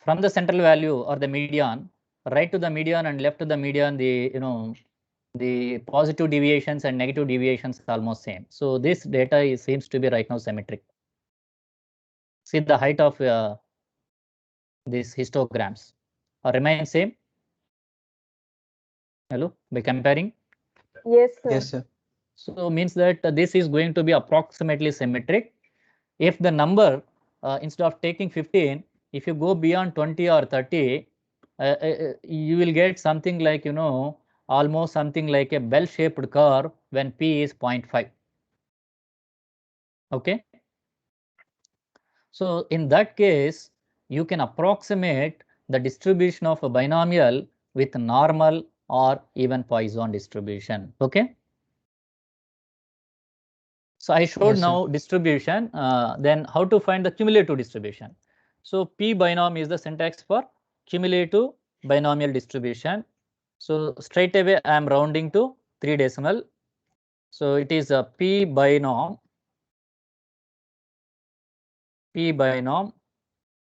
From the central value or the median, right to the median and left to the median, the positive deviations and negative deviations are almost same. So this data seems to be right now symmetric. See the height of these histograms remain same. Hello, by comparing. Yes, sir. Yes, sir. So means that this is going to be approximately symmetric. If the number instead of taking 15, if you go beyond 20 or 30, you will get something like almost something like a bell-shaped curve when p is 0.5. Okay. So in that case, you can approximate the distribution of a binomial with normal or even Poisson distribution. Okay. So I showed Yes, sir. now distribution, then how to find the cumulative distribution. So P binom is the syntax for cumulative binomial distribution. So straight away I am rounding to 3 decimal. So it is a P binom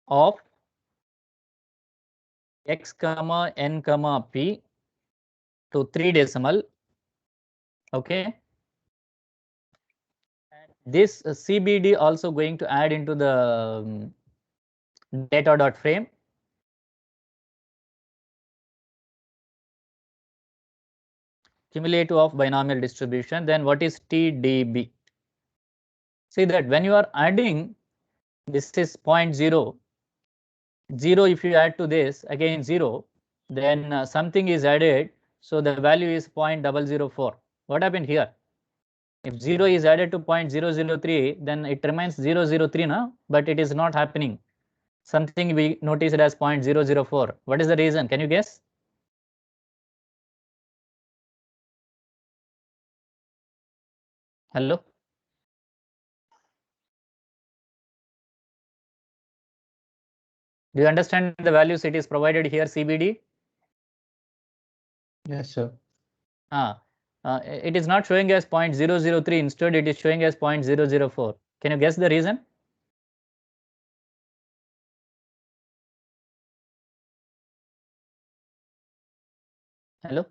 of x comma n comma p to 3 decimal. Okay. This CBD also going to add into the data.frame. cumulative of binomial distribution, then what is TDB? See that when you are adding, this is 0.0, 0 if you add to this, again 0, then something is added, so the value is 0.004. What happened here? If 0 is added to 0.003, then it remains 003 now, but it is not happening. Something we noticed as 0.004. What is the reason? Can you guess? Hello? Do you understand the values it is provided here, CBD? Yes, sir. It is not showing as 0.003. Instead, it is showing as 0.004. Can you guess the reason? Hello?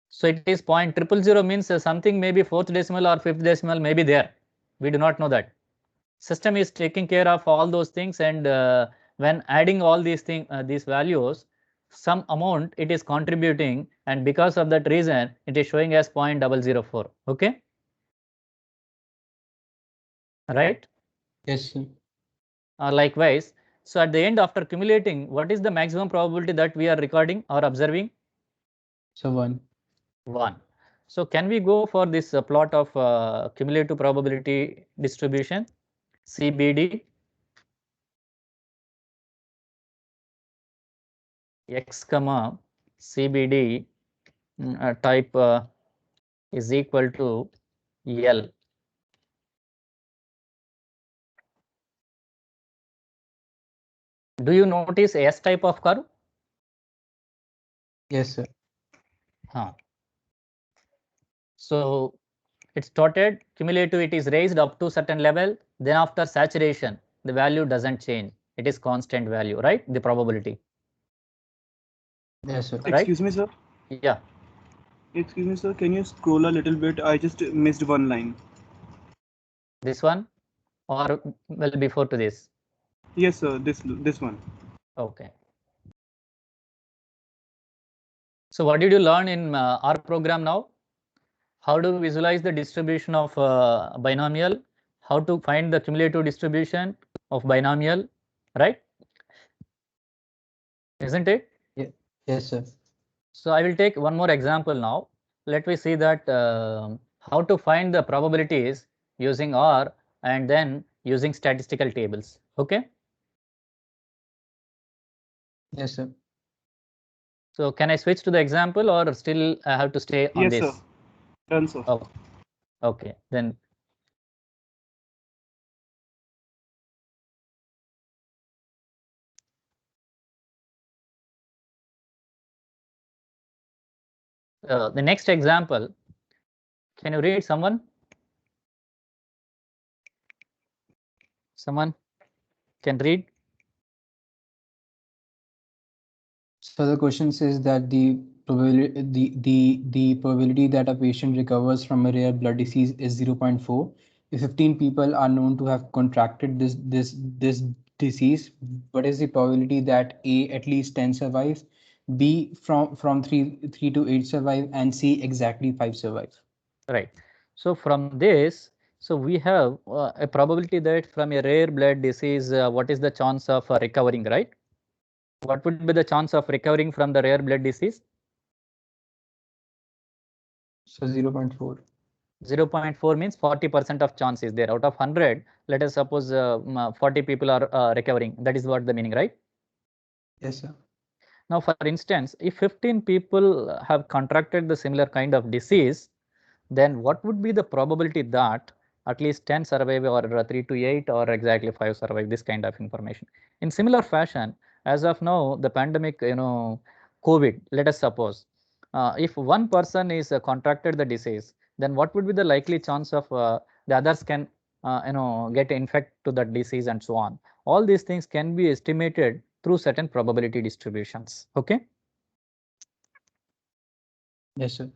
So it is 0.000 means something maybe fourth decimal or fifth decimal may be there. We do not know that. System is taking care of all those things, and when adding all these these values, some amount it is contributing, and because of that reason, it is showing as 0.004. Okay? Right? Yes, sir. Likewise, so at the end, after accumulating, what is the maximum probability that we are recording or observing? So 1. 1. So can we go for this plot of cumulative probability distribution, CBD? X comma CBD type is equal to L. Do you notice S type of curve? Yes, sir. So it started cumulative, it is raised up to certain level, then after saturation, the value doesn't change. It is constant value, right? The probability. Yes, sir. Right? Excuse me, sir. Yeah. Excuse me, sir. Can you scroll a little bit? I just missed one line. This one, or well before to this? Yes, sir. This one. Okay. So what did you learn in our program now? How to visualize the distribution of binomial, how to find the cumulative distribution of binomial, right? Isn't it? Yeah. Yes, sir. So I will take one more example now. Let me see that how to find the probabilities using R and then using statistical tables. Okay. Yes, sir. So can I switch to the example, or still I have to stay on Yes, this? sir. Done, sir. Oh, okay. Then the next example, can you read someone? Someone can read? So the question says that the probability that a patient recovers from a rare blood disease is 0.4. If 15 people are known to have contracted this disease, what is the probability that A, at least 10 survive, B, from 3 to 8 survive, and C, exactly 5 survive? Right. So from this, so we have a probability that from a rare blood disease, what is the chance of recovering, right? What would be the chance of recovering from the rare blood disease? So 0.4. 0.4 means 40% of chance is there. Out of 100, let us suppose 40 people are recovering. That is what the meaning, right? Yes, sir. Now, for instance, if 15 people have contracted the similar kind of disease, then what would be the probability that at least 10 survive, or 3 to 8, or exactly 5 survive? This kind of information. In similar fashion, as of now, the pandemic, COVID, let us suppose, if one person is contracted the disease, then what would be the likely chance of the others can get infected to that disease and so on? All these things can be estimated through certain probability distributions. Okay. Yes, sir.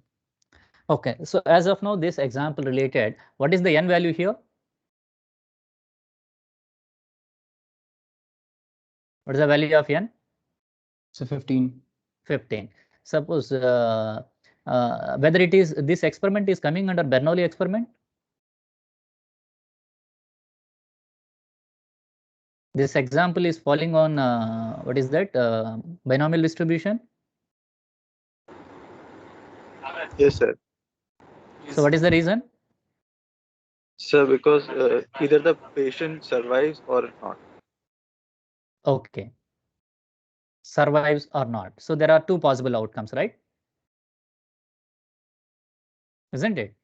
Okay, so as of now, this example related, what is the n value here? What is the value of n? So 15. 15. Suppose whether it is this experiment is coming under Bernoulli experiment. This example is falling on what is that binomial distribution? Yes, sir. So what is the reason? Sir, because either the patient survives or not. Okay. Survives or not. So there are two possible outcomes, right? Isn't it?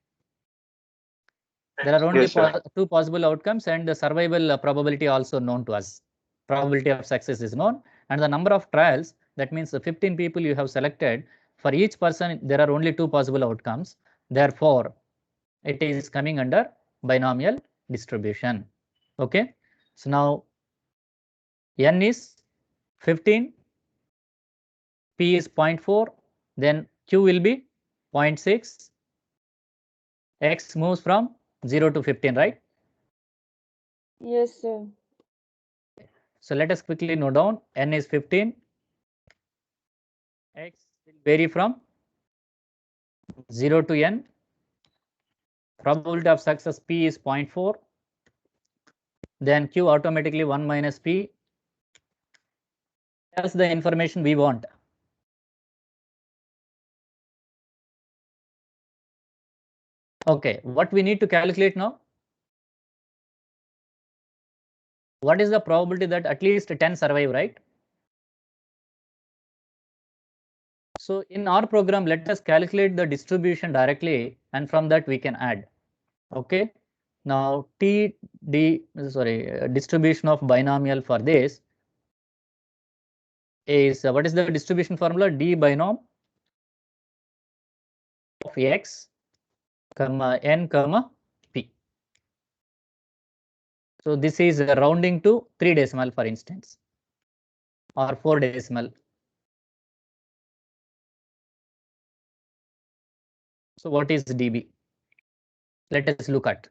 There are only Yes, sir. two possible outcomes, and the survival probability also known to us. Probability of success is known, and the number of trials, that means the 15 people you have selected, for each person there are only two possible outcomes. Therefore, it is coming under binomial distribution. Okay. So now n is 15, p is 0.4, then q will be 0.6. X moves from 0 to 15, right? Yes, sir. So let us quickly note down. N is 15. X will vary from 0 to n. Probability of success P is 0.4. Then Q automatically 1 minus P. That's the information we want. Okay, what we need to calculate now? What is the probability that at least 10 survive, right? So in our program, let us calculate the distribution directly, and from that we can add. Okay. Now distribution of binomial for this is what is the distribution formula? D binom of x comma n comma p. So this is rounding to 3 decimal, for instance, or 4 decimal. So what is dB? Let us look at.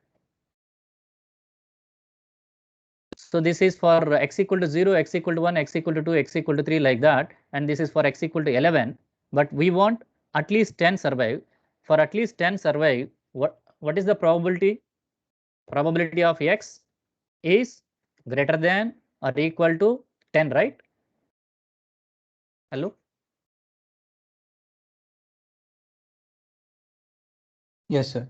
So this is for x equal to 0, x equal to 1, x equal to 2, x equal to 3, like that. And this is for x equal to 11. But we want at least 10 survive. For at least 10 survive, what is the probability? Probability of x is greater than or equal to 10, right? Hello? Yes, sir.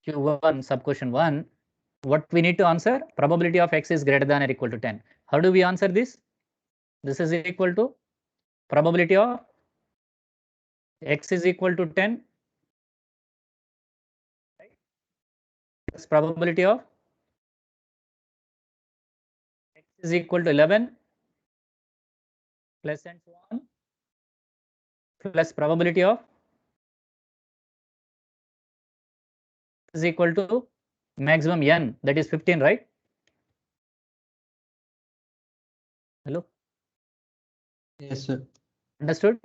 Q1 sub question 1. What we need to answer? Probability of x is greater than or equal to 10. How do we answer this? This is equal to probability of x is equal to 10. Plus probability of x is equal to 11 plus and so on, plus probability of is equal to maximum n, that is 15, right? Hello? Yes, sir. Understood?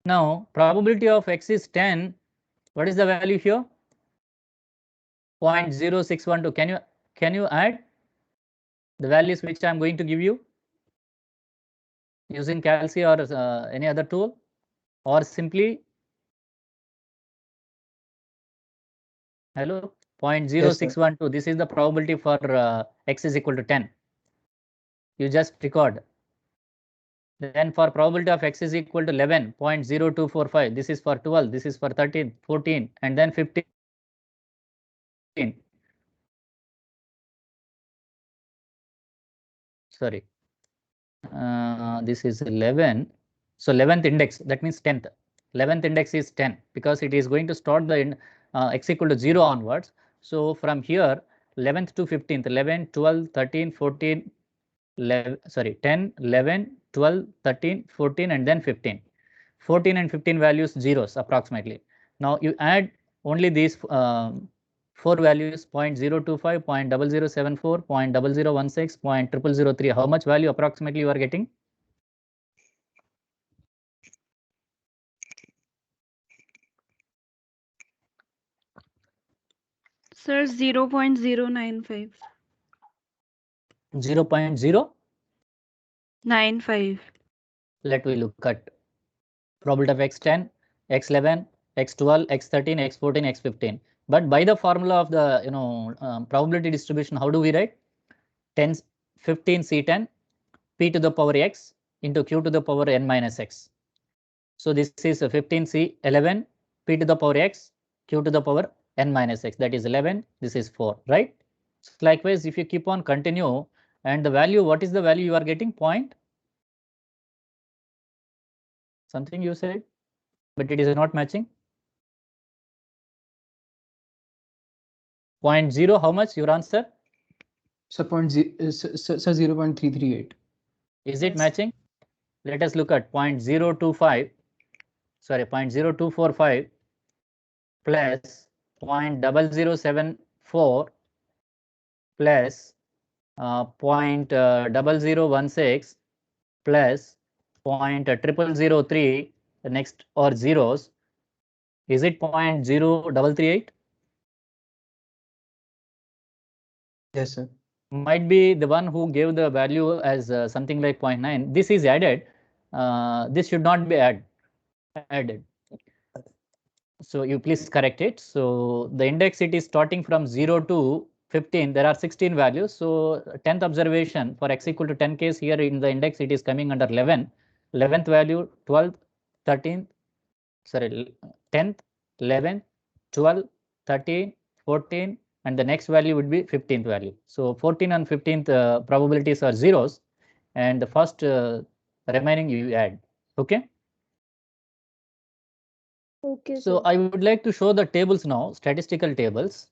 Now, probability of x is 10. What is the value here? 0.0612. Can you add the values which I am going to give you using Calci or any other tool, or simply hello 0.0612? This is the probability for x is equal to 10. You just record. Then for probability of x is equal to 11, 0.0245. This is for 12. This is for 13, 14, and then 15. Sorry. This is 11. So 11th index, that means 10th. 11th index is 10 because it is going to start the x equal to 0 onwards. So from here, 11th to 15th, 11, 12, 13, 14, 10, 11, 12, 13, 14, and then 15. 14 and 15 values zeros approximately. Now you add only these 4 values: 0.025, 0.0074, 0.0016, 0.0003. How much value approximately you are getting? Sir, 0.095. 0.095. Let we look at probability of x10, x11, x12, x13, x14, x15. But by the formula of the probability distribution, how do we write? 10, 15 C10 p to the power x into q to the power n minus x. So this is 15 C11 p to the power x q to the power n minus x. That is 11. This is 4, right? So likewise, if you keep on continue and the value, what is the value you are getting? Point something you said, but it is not matching. 0.0, how much your answer? So 0.338. Is it matching? Let us look at 0.025, sorry, 0.0245 plus 0.0074 plus 0.0016 plus 0.0003, the next or zeros. Is it 0.0338? Yes, sir. Might be the one who gave the value as something like 0.9. This is added. This should not be added. So you please correct it. So the index, it is starting from 0 to 15. There are 16 values. So 10th observation for x equal to 10 case, here in the index it is coming under 11. 11th value 12th, 13th, sorry, 10th, 11th, 12th, 13th, 14th, and the next value would be 15th value. So 14 and 15th probabilities are zeros, and the first remaining you add. Okay. Okay. So I would like to show the tables now, statistical tables.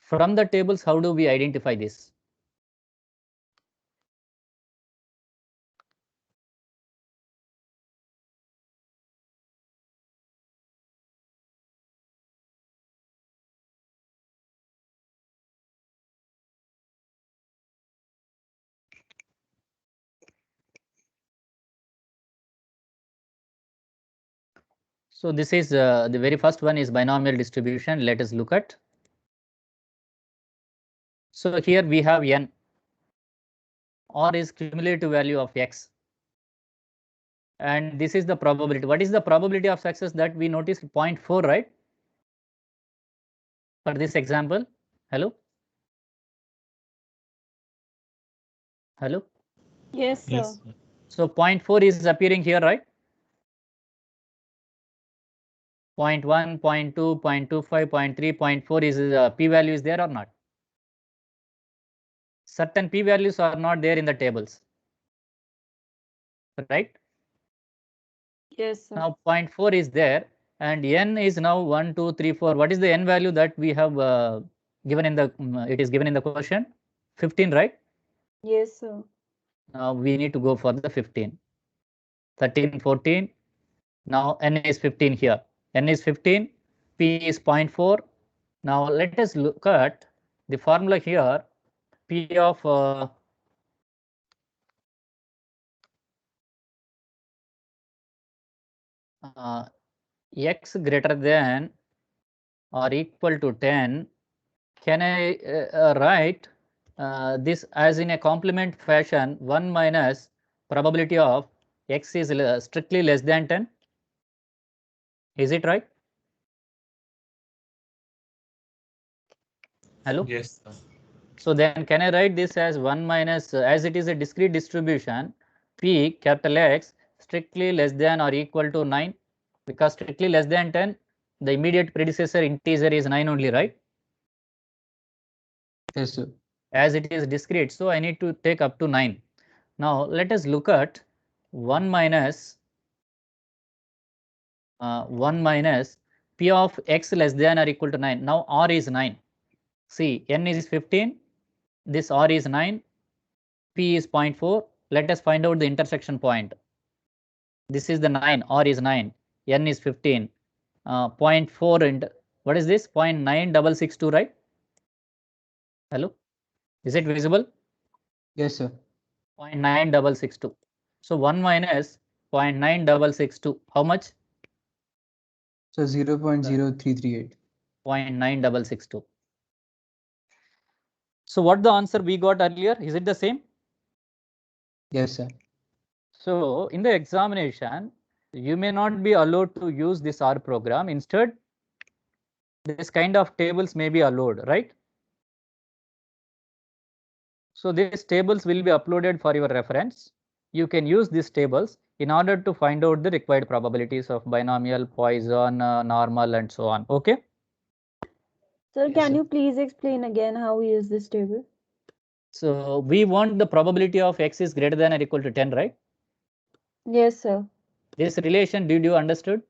From the tables, how do we identify this? So this is the very first one is binomial distribution. Let us look at. So here we have n. R is cumulative value of x. And this is the probability. What is the probability of success that we noticed? 0.4, right? For this example. Hello? Hello? Yes, sir. Yes. So 0.4 is appearing here, right? 0.1, 0.2, 0.25, 0.3, 0.4 is p-value is there or not? Certain p-values are not there in the tables, right? Yes, sir. Now 0.4 is there, and n is now 1, 2, 3, 4. What is the n value that we have given in the? It is given in the question. 15, right? Yes, sir. Now we need to go for the 15. 13, 14. Now n is 15 here. N is 15. P is 0.4. Now let us look at the formula here. P of x greater than or equal to 10. Can I write this as in a complement fashion? 1 minus probability of x is strictly less than 10. Is it right? Hello? Yes, sir. So then can I write this as 1 minus, as it is a discrete distribution, P capital X strictly less than or equal to 9, because strictly less than 10, the immediate predecessor integer is 9 only, right? Yes, sir. As it is discrete, so I need to take up to 9. Now let us look at 1 minus P of x less than or equal to 9. Now R is 9. See, n is 15. This R is 9. P is 0.4. Let us find out the intersection point. This is the 9. R is 9. N is 15. 0.4 and what is this? 0.9662, right? Hello? Is it visible? Yes, sir. 0.9662. So 1 minus 0.9662. How much? So 0.0338. 0.9662. So what the answer we got earlier? Is it the same? Yes, sir. So in the examination, you may not be allowed to use this R program. Instead, this kind of tables may be allowed, right? So these tables will be uploaded for your reference. You can use these tables in order to find out the required probabilities of binomial, Poisson, normal, and so on. Okay. Sir, Yes, can sir. you please explain again how we use this table? So we want the probability of x is greater than or equal to 10, right? Yes, sir. This relation, did you understood?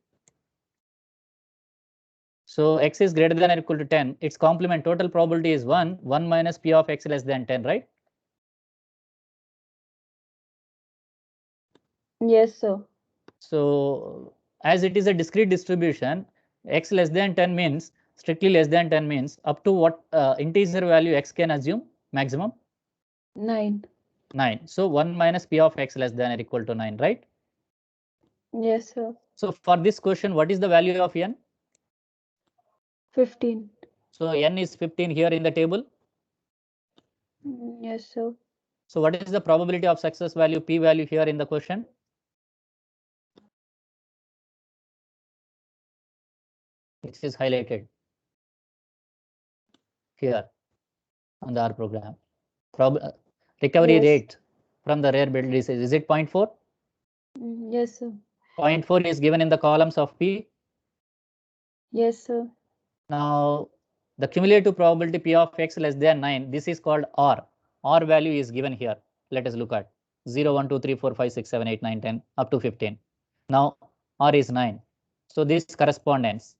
So x is greater than or equal to 10. Its complement total probability is 1. 1 minus p of x less than 10, right? Yes, sir. So as it is a discrete distribution, x less than 10 means strictly less than 10 means up to what integer value x can assume maximum? 9. 9. So 1 minus p of x less than or equal to 9, right? Yes, sir. So for this question, what is the value of n? 15. So n is 15 here in the table. Yes, sir. So what is the probability of success value, p value here in the question? It is highlighted here on the R program. Recovery Yes. rate from the rare blood disease, is it 0.4? Yes, sir. 0.4 is given in the columns of P. Yes, sir. Now, the cumulative probability P of x less than 9, this is called R. R value is given here. Let us look at 0, 1, 2, 3, 4, 5, 6, 7, 8, 9, 10, up to 15. Now, R is 9. So this correspondence.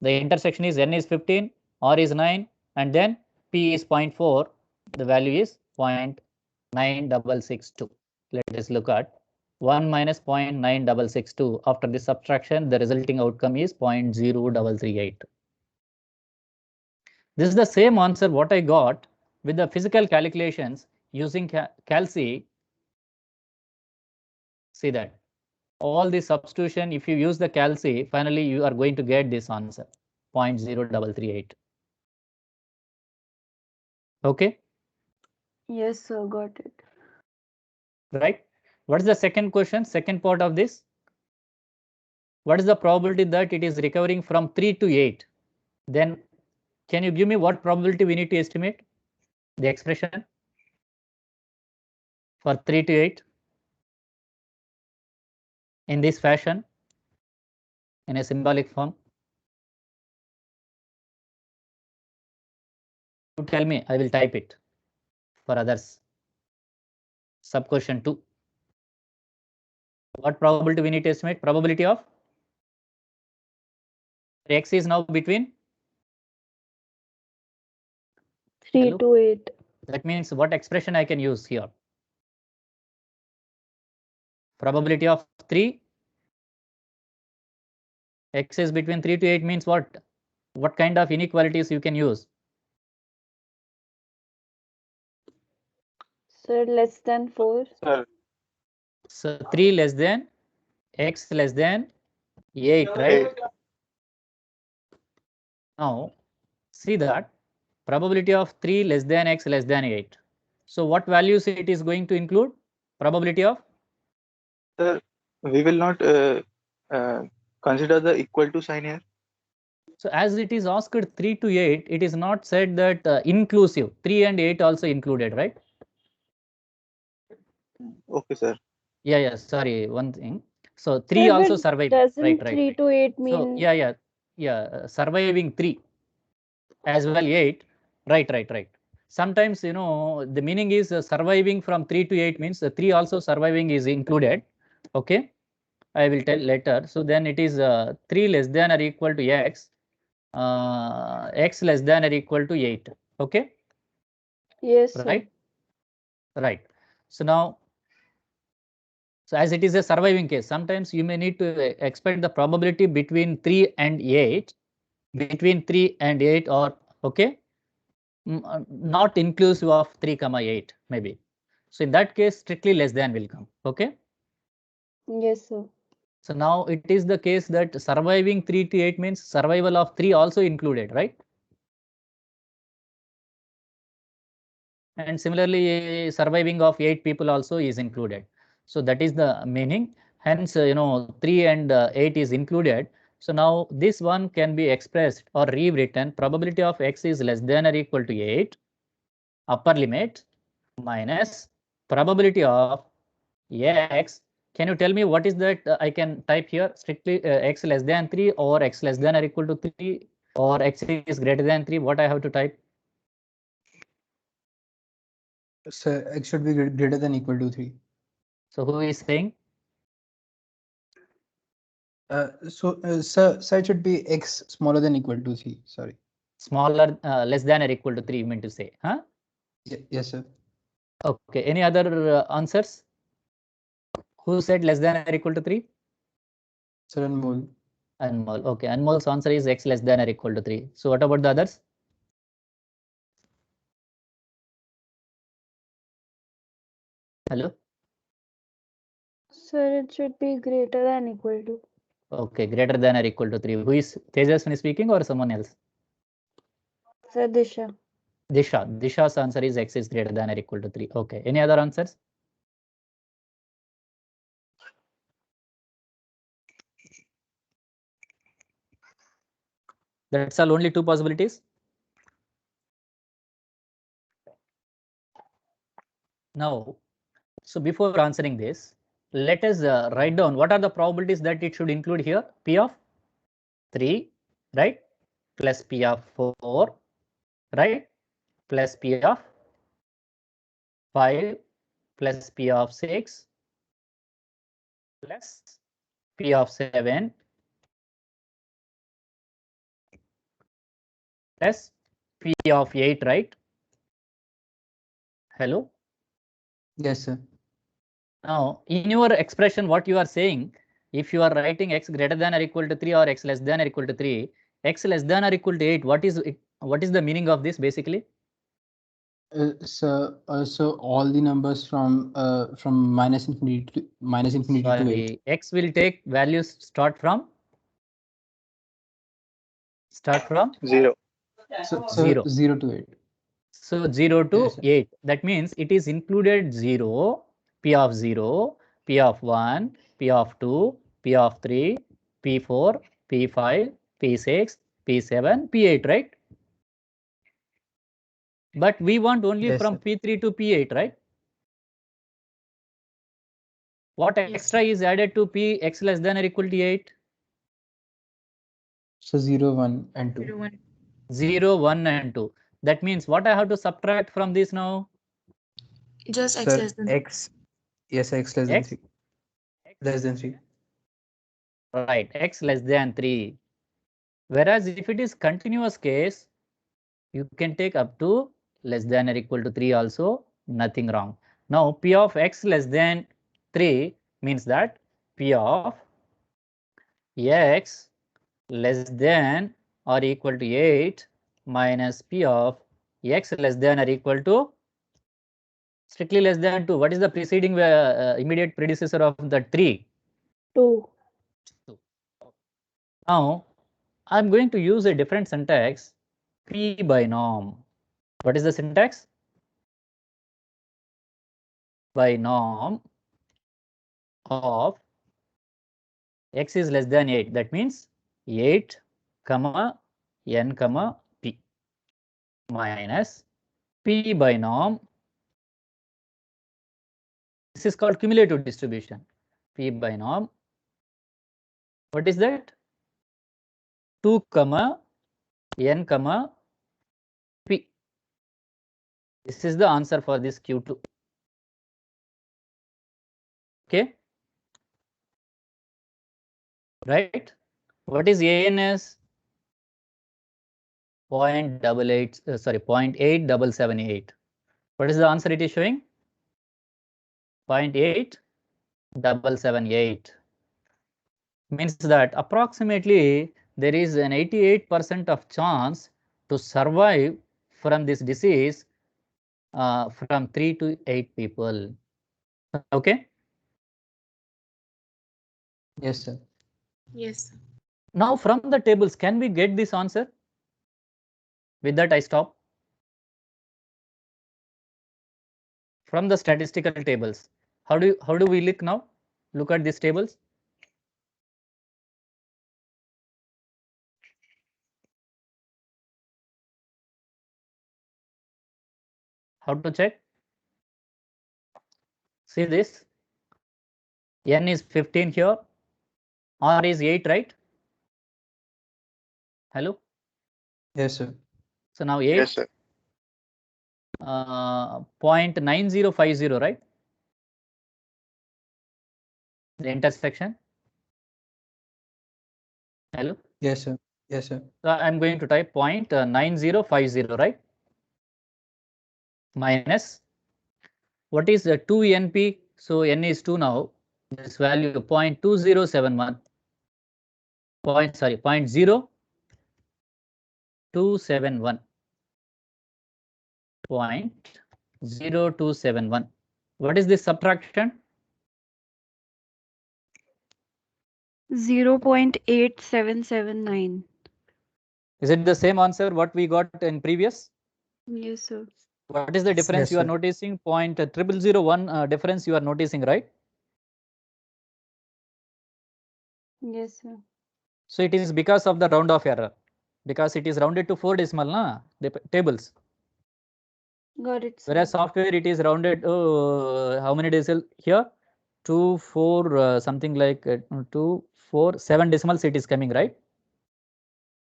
The intersection is n is 15, R is 9, and then P is 0.4. The value is 0.9662. Let us look at 1 minus 0.9662. After this subtraction, the resulting outcome is 0.0338. This is the same answer what I got with the physical calculations using calci. See that all the substitution, if you use the calci, finally you are going to get this answer 0.0338. Okay. Yes, sir. Got it. Right. What is the second question? Second part of this. What is the probability that it is recovering from 3 to 8? Then can you give me what probability we need to estimate? The expression for 3 to 8 in this fashion, in a symbolic form. You tell me, I will type it for others. Sub question 2. What probability we need to estimate? Probability of x is now between 3 to 8. That means what expression I can use here? Probability of 3. X is between 3 to 8 means what? What kind of inequalities you can use? Sir, less than 4. Sir, So 3 less than x less than 8, right? Now see that probability of 3 less than x less than 8. So what values it is going to include? Probability of? sir, we will not consider the equal to sign here. So as it is asked 3 to 8, it is not said that inclusive. 3 and 8 also included, right? Okay, sir. Yeah, sorry, one thing. So 3 Sir, also but survived. doesn't Right. 3 to 8 mean? So yeah, surviving 3 as well 8. Right. Sometimes, you know, the meaning is surviving from 3 to 8 means 3 also surviving is included. Okay, I will tell later. So then it is 3 less than or equal to x, x less than or equal to 8. Okay. Yes, sir. Right. So now, so as it is a surviving case, sometimes you may need to expect the probability between 3 and 8, between 3 and 8, or okay, not inclusive of 3, 8 maybe. So in that case, strictly less than will come. Okay. Yes, sir. So now it is the case that surviving 3 to 8 means survival of 3 also included, right? and similarly surviving of 8 people also is included. So that is the meaning. Hence, 3 and 8 is included. So now this one can be expressed or rewritten. Probability of x is less than or equal to 8, upper limit, minus probability of x. Can you tell me what is that? I can type here strictly x less than 3 or x less than or equal to 3 or x is greater than 3. What I have to type? So x should be greater than equal to 3. So who is saying? Sir, it should be x smaller than equal to 3. Sorry. Smaller, less than or equal to 3, you mean to say, huh? Yes, sir. Okay. Any other answers? Who said less than or equal to 3? Sir, Anmol. Anmol. Okay. Anmol's answer is x less than or equal to 3. So what about the others? Hello? Sir, it should be greater than equal to. Okay. Greater than or equal to 3. Who is Tejaswini speaking or someone else? Sir, Disha. Disha. Disha's answer is x is greater than or equal to 3. Okay. Any other answers? That's all, only two possibilities. Now, so before answering this, let us write down what are the probabilities that it should include here. P of 3, right? Plus P of 4, right? Plus P of 5, plus P of 6, plus P of 7, plus P of 8, right? Hello? Yes, sir. Now, in your expression, what you are saying, if you are writing x greater than or equal to 3 or x less than or equal to 3, x less than or equal to 8, what is the meaning of this basically? So all the numbers from minus infinity to 8. X will take values start from 0. So 0. 0 to 8. So 0 to Yes, sir. 8. That means it is included 0, P of 0, P of 1, P of 2, P of 3, P4, P5, P6, P7, P8, right? But we want only Yes, from sir. P3 to P8, right? What extra is added to P x less than or equal to 8? So 0, 1, and 2. 0, 1, and 2. That means what I have to subtract from this now? Just x Sir, less than x. Yes, x less than X? 3. Less than 3. Right, x less than 3. Whereas if it is continuous case, you can take up to less than or equal to 3 also, nothing wrong. Now, P of x less than 3 means that P of x less than or equal to 8 minus P of x less than or equal to strictly less than 2. What is the preceding immediate predecessor of the 3? 2. Now, I'm going to use a different syntax, P by norm. What is the syntax? By norm of x is less than 8. That means 8, comma, n, comma, p minus p by norm. This is called cumulative distribution. P by norm. What is that? 2, comma, n, comma, p. This is the answer for this Q2. Okay. Right? What is ANS? 0.8778. What is the answer it is showing? 0.8778. Means that approximately there is an 88% of chance to survive from this disease from 3 to 8 people. Okay. Yes, sir. Yes. Now from the tables, can we get this answer? With that, I stop. from the statistical tables. How do we look now? Look at these tables. How to check? See this. N is 15 here. R is 8, right? Hello? Yes, sir. So now 8. Yes, sir. 0.9050, right? The intersection. Hello? Yes, sir. Yes, sir. So I'm going to type 0.9050, right? Minus, what is 2 NP? So N is 2 now. This value 0.2071. 0.0271. 0.0271. What is this subtraction? 0.8779. Is it the same answer what we got in previous? Yes, sir. What is the difference Yes, you are sir. noticing? 0.0001 difference you are noticing, right? Yes, sir. So it is because of the round off error, because it is rounded to 4 decimal, na, the tables. Got it, sir. Whereas software it is rounded. How many decimal here? 2, 4, something like 2, 4, 7 decimals it is coming, right?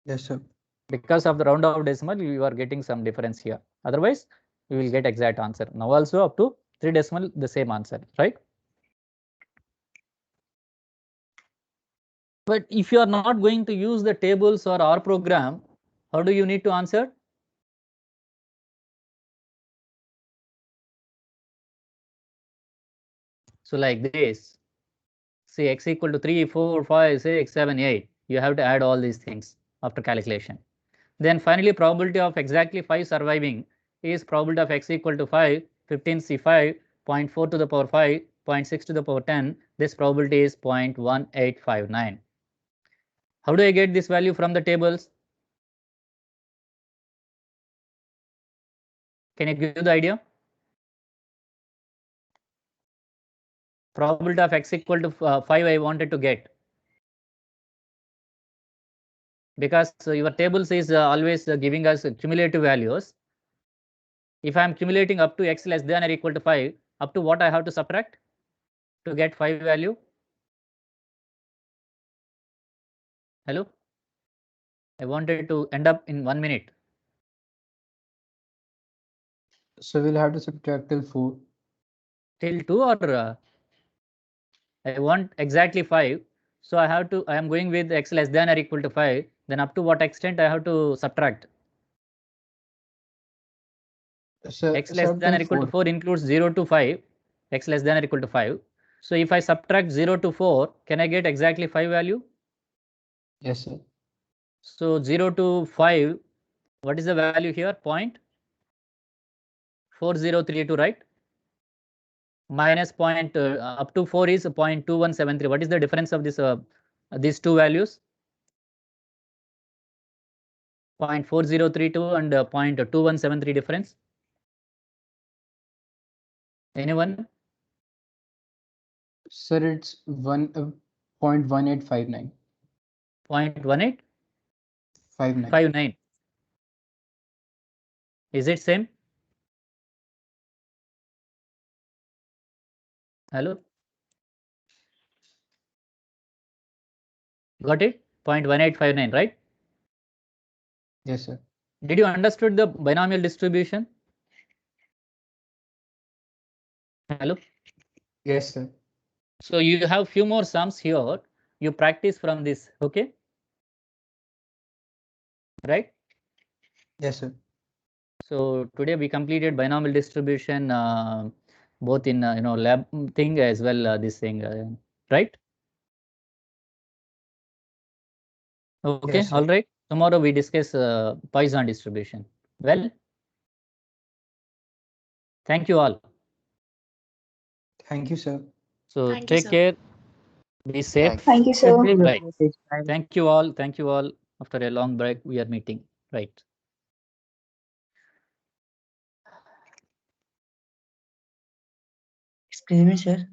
Yes, sir. Because of the round off decimal, you are getting some difference here. Otherwise, you will get exact answer. Now also up to 3 decimal, the same answer, right? But if you are not going to use the tables or R program, how do you need to answer? So like this, say x equal to 3, 4, 5, 6, 7, 8. You have to add all these things after calculation. Then finally, probability of exactly 5 surviving is probability of x equal to 5, 15C5, 0.4 to the power 5, 0.6 to the power 10. This probability is 0.1859. How do I get this value from the tables? Can you give the idea? Probability of x equal to 5 I wanted to get. Because your tables is always giving us cumulative values. If I am accumulating up to x less than or equal to 5, up to what I have to subtract to get 5 value? Hello? I wanted to end up in 1 minute. So we'll have to subtract till 4. Till 2 or I want exactly 5. So I am going with x less than or equal to 5. Then up to what extent I have to subtract? So X less than or equal to 4 includes 0 to 5. X less than or equal to 5. So if I subtract 0 to 4, can I get exactly 5 value? Yes, sir. So 0 to 5, what is the value here? 0.4032, right? Minus up to 4 is 0.2173. What is the difference of this these two values? 0.4032 and 0.2173 difference. Anyone? Sir, it's 0.1859. 0.1859. Is it same? Hello? Got it? 0.1859, right? Yes, sir. Did you understood the binomial distribution? Hello? Yes, sir. So you have few more sums here. You practice from this, okay? Right? Yes, sir. So today we completed binomial distribution both in lab thing as well this thing, right? Okay, Yes, sir. all right. Tomorrow we discuss Poisson distribution. Well, thank you all. Thank you, sir. So Thank you, take sir. care. Be safe. Thank you, sir. Right. Thank you all. Thank you all. After a long break, we are meeting. Right. Excuse me, sir.